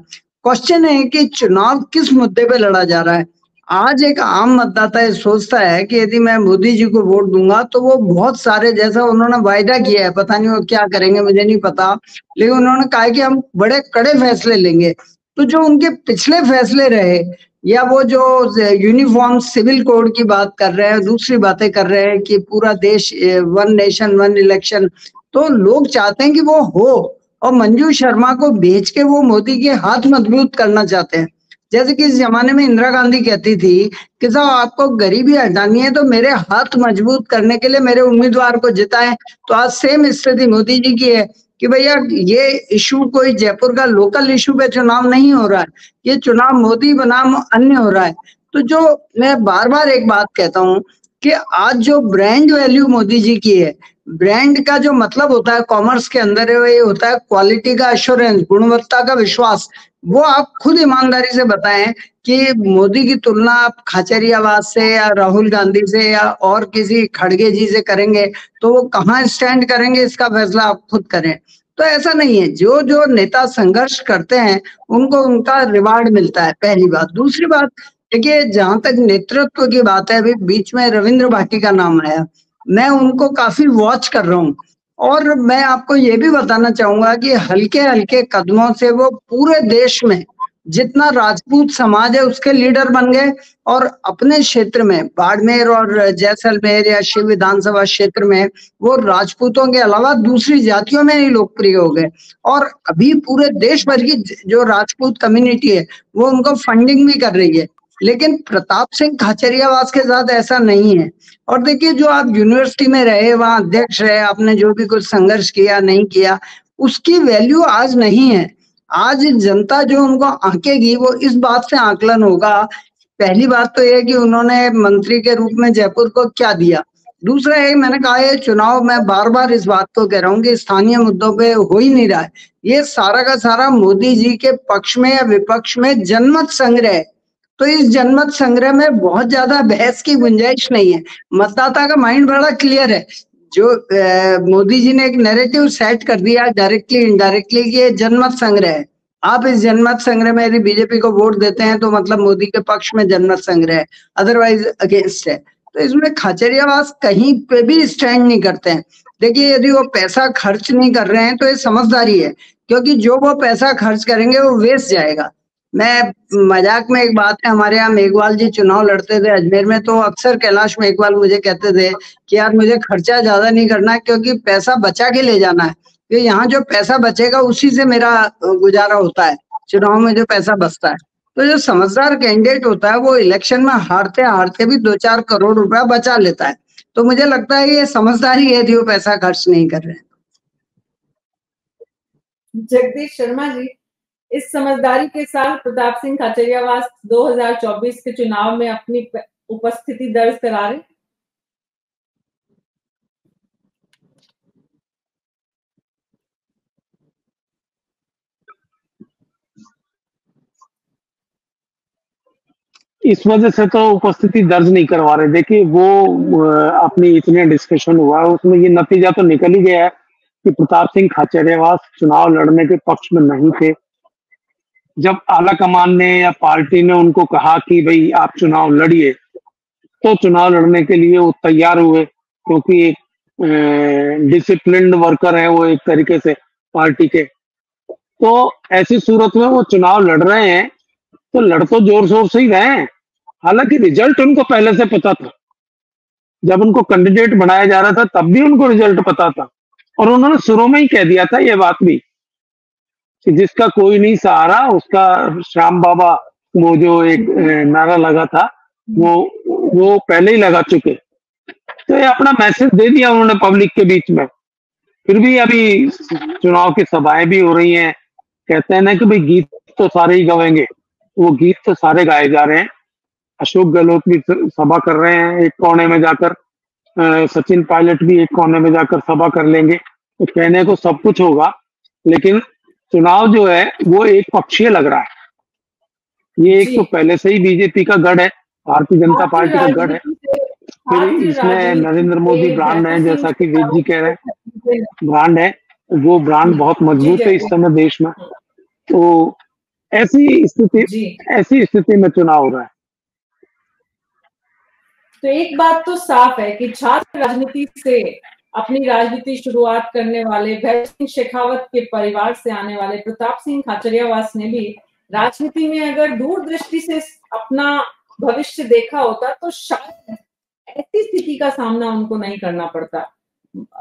क्वेश्चन है कि चुनाव किस मुद्दे पे लड़ा जा रहा है। आज एक आम मतदाता ये सोचता है कि यदि मैं मोदी जी को वोट दूंगा तो वो बहुत सारे, जैसा उन्होंने वायदा किया है, पता नहीं वो क्या करेंगे मुझे नहीं पता, लेकिन उन्होंने कहा कि हम बड़े कड़े फैसले लेंगे। तो जो उनके पिछले फैसले रहे, या वो जो यूनिफॉर्म सिविल कोड की बात कर रहे हैं, दूसरी बातें कर रहे हैं कि पूरा देश 1 नेशन 1 इलेक्शन, तो लोग चाहते हैं कि वो हो, और मंजू शर्मा को बेच के वो मोदी के हाथ मजबूत करना चाहते हैं। जैसे कि इस जमाने में इंदिरा गांधी कहती थी कि साहब आपको गरीबी हटानी है तो मेरे हाथ मजबूत करने के लिए मेरे उम्मीदवार को जिताएं। तो आज सेम स्थिति मोदी जी की है कि भैया ये इशू कोई जयपुर का लोकल इशू पे चुनाव नहीं हो रहा है, ये चुनाव मोदी बनाम अन्य हो रहा है। तो जो मैं बार बार एक बात कहता हूँ कि आज जो ब्रांड वैल्यू मोदी जी की है, ब्रांड का जो मतलब होता है कॉमर्स के अंदर है, ये होता है क्वालिटी का एश्योरेंस, गुणवत्ता का विश्वास। वो आप खुद ईमानदारी से बताएं कि मोदी की तुलना आप खाचरियावास से या राहुल गांधी से या और किसी खड़गे जी से करेंगे तो वो कहाँ स्टैंड करेंगे, इसका फैसला आप खुद करें। तो ऐसा नहीं है, जो जो नेता संघर्ष करते हैं उनको उनका रिवार्ड मिलता है, पहली बात। दूसरी बात देखिए, जहां तक नेतृत्व की बात है, अभी बीच में रविंद्र भाटी का नाम आया, मैं उनको काफी वॉच कर रहा हूँ, और मैं आपको ये भी बताना चाहूंगा कि हल्के हल्के कदमों से वो पूरे देश में जितना राजपूत समाज है उसके लीडर बन गए, और अपने क्षेत्र में बाड़मेर और जैसलमेर या शिव विधानसभा क्षेत्र में वो राजपूतों के अलावा दूसरी जातियों में ही लोकप्रिय हो गए, और अभी पूरे देश भर की जो राजपूत कम्युनिटी है वो उनको फंडिंग भी कर रही है। लेकिन प्रताप सिंह खाचरियावास के साथ ऐसा नहीं है। और देखिए, जो आप यूनिवर्सिटी में रहे, वहां अध्यक्ष रहे, आपने जो भी कुछ संघर्ष किया नहीं किया, उसकी वैल्यू आज नहीं है। आज जनता जो उनको आंकेगी वो इस बात से आकलन होगा, पहली बात तो ये कि उन्होंने मंत्री के रूप में जयपुर को क्या दिया। दूसरा है, मैंने कहा है चुनाव, मैं बार बार इस बात को कह रहा हूँ कि स्थानीय मुद्दों पे हो ही नहीं रहा है, ये सारा का सारा मोदी जी के पक्ष में या विपक्ष में जनमत संग्रह है। तो इस जनमत संग्रह में बहुत ज्यादा बहस की गुंजाइश नहीं है। मतदाता का माइंड बड़ा क्लियर है। जो मोदी जी ने एक नैरेटिव सेट कर दिया डायरेक्टली इनडायरेक्टली कि ये जनमत संग्रह है, आप इस जनमत संग्रह में यदि बीजेपी को वोट देते हैं तो मतलब मोदी के पक्ष में जनमत संग्रह है, अदरवाइज अगेंस्ट है। तो इसमें खाचरियावास कहीं पे भी स्टैंड नहीं करते हैं। देखिए, यदि वो पैसा खर्च नहीं कर रहे हैं तो ये समझदारी है, क्योंकि जो वो पैसा खर्च करेंगे वो वेस्ट जाएगा। मैं मजाक में, एक बात है, हमारे यहाँ मेघवाल जी चुनाव लड़ते थे अजमेर में, तो अक्सर कैलाश मेघवाल मुझे कहते थे कि यार मुझे खर्चा ज्यादा नहीं करना है, क्योंकि पैसा बचा के ले जाना है, कि यहाँ जो पैसा बचेगा उसी से मेरा गुजारा होता है, चुनाव में जो पैसा बचता है। तो जो समझदार कैंडिडेट होता है वो इलेक्शन में हारते हारते भी 2-4 करोड़ रुपया बचा लेता है। तो मुझे लगता है ये समझदारी है, वो पैसा खर्च नहीं कर रहे हैं। जगदीश शर्मा जी, इस समझदारी के साथ प्रताप सिंह खाचरियावास 2024 के चुनाव में अपनी उपस्थिति दर्ज करा रहे। इस वजह से तो उपस्थिति दर्ज नहीं करवा रहे। देखिए, वो अपनी इतने डिस्कशन हुआ उसमें ये नतीजा तो निकल ही गया है कि प्रताप सिंह खाचरियावास चुनाव लड़ने के पक्ष में नहीं थे। जब आला कमान ने या पार्टी ने उनको कहा कि भाई आप चुनाव लड़िए, तो चुनाव लड़ने के लिए वो तैयार हुए, क्योंकि एक डिसिप्लिन्ड वर्कर है वो एक तरीके से पार्टी के। तो ऐसी सूरत में वो चुनाव लड़ रहे हैं, तो लड़ तो जोर शोर से ही रहे हैं। हालांकि रिजल्ट उनको पहले से पता था, जब उनको कैंडिडेट बनाया जा रहा था तब भी उनको रिजल्ट पता था, और उन्होंने शुरू में ही कह दिया था ये बात भी कि जिसका कोई नहीं सहारा उसका श्याम बाबा, वो जो एक नारा लगा था वो पहले ही लगा चुके। तो ये अपना मैसेज दे दिया उन्होंने पब्लिक के बीच में। फिर भी अभी चुनाव की सभाएं भी हो रही हैं, कहते हैं ना कि भाई गीत तो सारे ही गाएंगे, वो गीत तो सारे गाए जा रहे हैं। अशोक गहलोत भी सभा कर रहे हैं एक कोने में जाकर, सचिन पायलट भी एक कोने में जाकर सभा कर लेंगे। तो कहने को सब कुछ होगा, लेकिन चुनाव जो है वो एक पक्षीय लग रहा है। ये एक तो पहले से ही बीजेपी का गढ़ है, भारतीय जनता पार्टी का गढ़ है, फिर इसमें नरेंद्र मोदी ब्रांड है, जैसा कि वेद जी कह रहे हैं ब्रांड है, वो ब्रांड बहुत मजबूत है इस समय देश में। तो ऐसी स्थिति में चुनाव हो रहा है। तो एक बात तो साफ है कि छात्र राजनीति से अपनी राजनीति शुरुआत करने वाले भैरव सिंह शेखावत के परिवार से आने वाले प्रताप सिंह खाचरियावास ने भी राजनीति में अगर दूरदृष्टि से अपना भविष्य देखा होता तो शायद ऐसी स्थिति का सामना उनको नहीं करना पड़ता।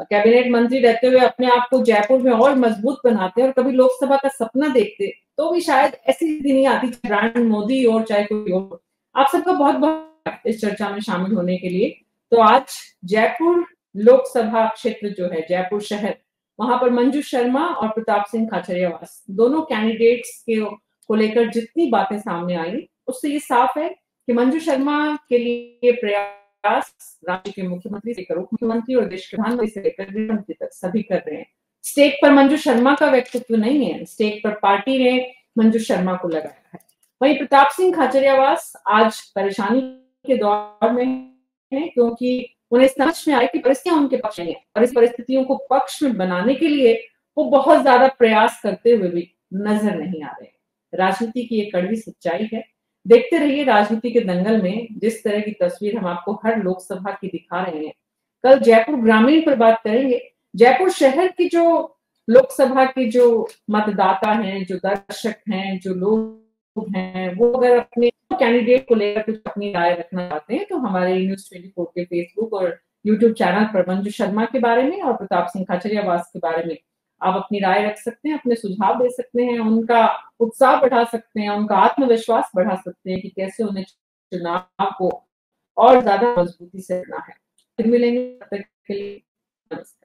कैबिनेट मंत्री रहते हुए अपने आप को जयपुर में और मजबूत बनाते और कभी लोकसभा का सपना देखते तो भी शायद ऐसी स्थिति नहीं आती, ब्रांड मोदी और चाहे कोई और। आप सबका बहुत बहुत इस चर्चा में शामिल होने के लिए। तो आज जयपुर लोकसभा क्षेत्र जो है, जयपुर शहर, वहां पर मंजू शर्मा और प्रताप सिंह खाचरियावास दोनों कैंडिडेट्स को लेकर जितनी बातें सामने आई उससे ये साफ है कि मंजू शर्मा के लिए प्रयास राज्य के मुख्यमंत्री से लेकर उप मुख्यमंत्री और देश के प्रधानमंत्री से लेकर गृहमंत्री तक सभी कर रहे हैं। स्टेक पर मंजू शर्मा का व्यक्तित्व नहीं है, स्टेक पर पार्टी ने मंजू शर्मा को लगाया है। वहीं प्रताप सिंह खाचरियावास आज परेशानी के दौर में है, क्योंकि उन्हें समझ में आया कि परिस्थितियां उनके पक्ष में है और इस परिस्थितियों को पक्ष में बनाने के लिए वो बहुत ज्यादा प्रयास करते हुए भी नजर नहीं आ रहे। राजनीति की ये कड़वी सच्चाई है। देखते रहिए राजनीति के दंगल में जिस तरह की तस्वीर हम आपको हर लोकसभा की दिखा रहे हैं। कल जयपुर ग्रामीण पर बात करेंगे। जयपुर शहर की जो लोकसभा के जो मतदाता हैं, जो दर्शक हैं, जो लोग हैं, वो अगर अपने कैंडिडेट को लेकर कुछ अपनी राय रखना चाहते हैं तो हमारे न्यूज़ 24 के फेसबुक और यूट्यूब चैनल पर मंजू शर्मा के बारे में और प्रताप सिंह खाचरियावास के बारे में आप अपनी राय रख सकते हैं, अपने सुझाव दे सकते हैं, उनका उत्साह बढ़ा सकते हैं, उनका आत्मविश्वास बढ़ा सकते हैं कि कैसे उन्हें चुनाव को और ज्यादा मजबूती से करना है। फिर मिलेंगे, तब तक के लिए नमस्ते।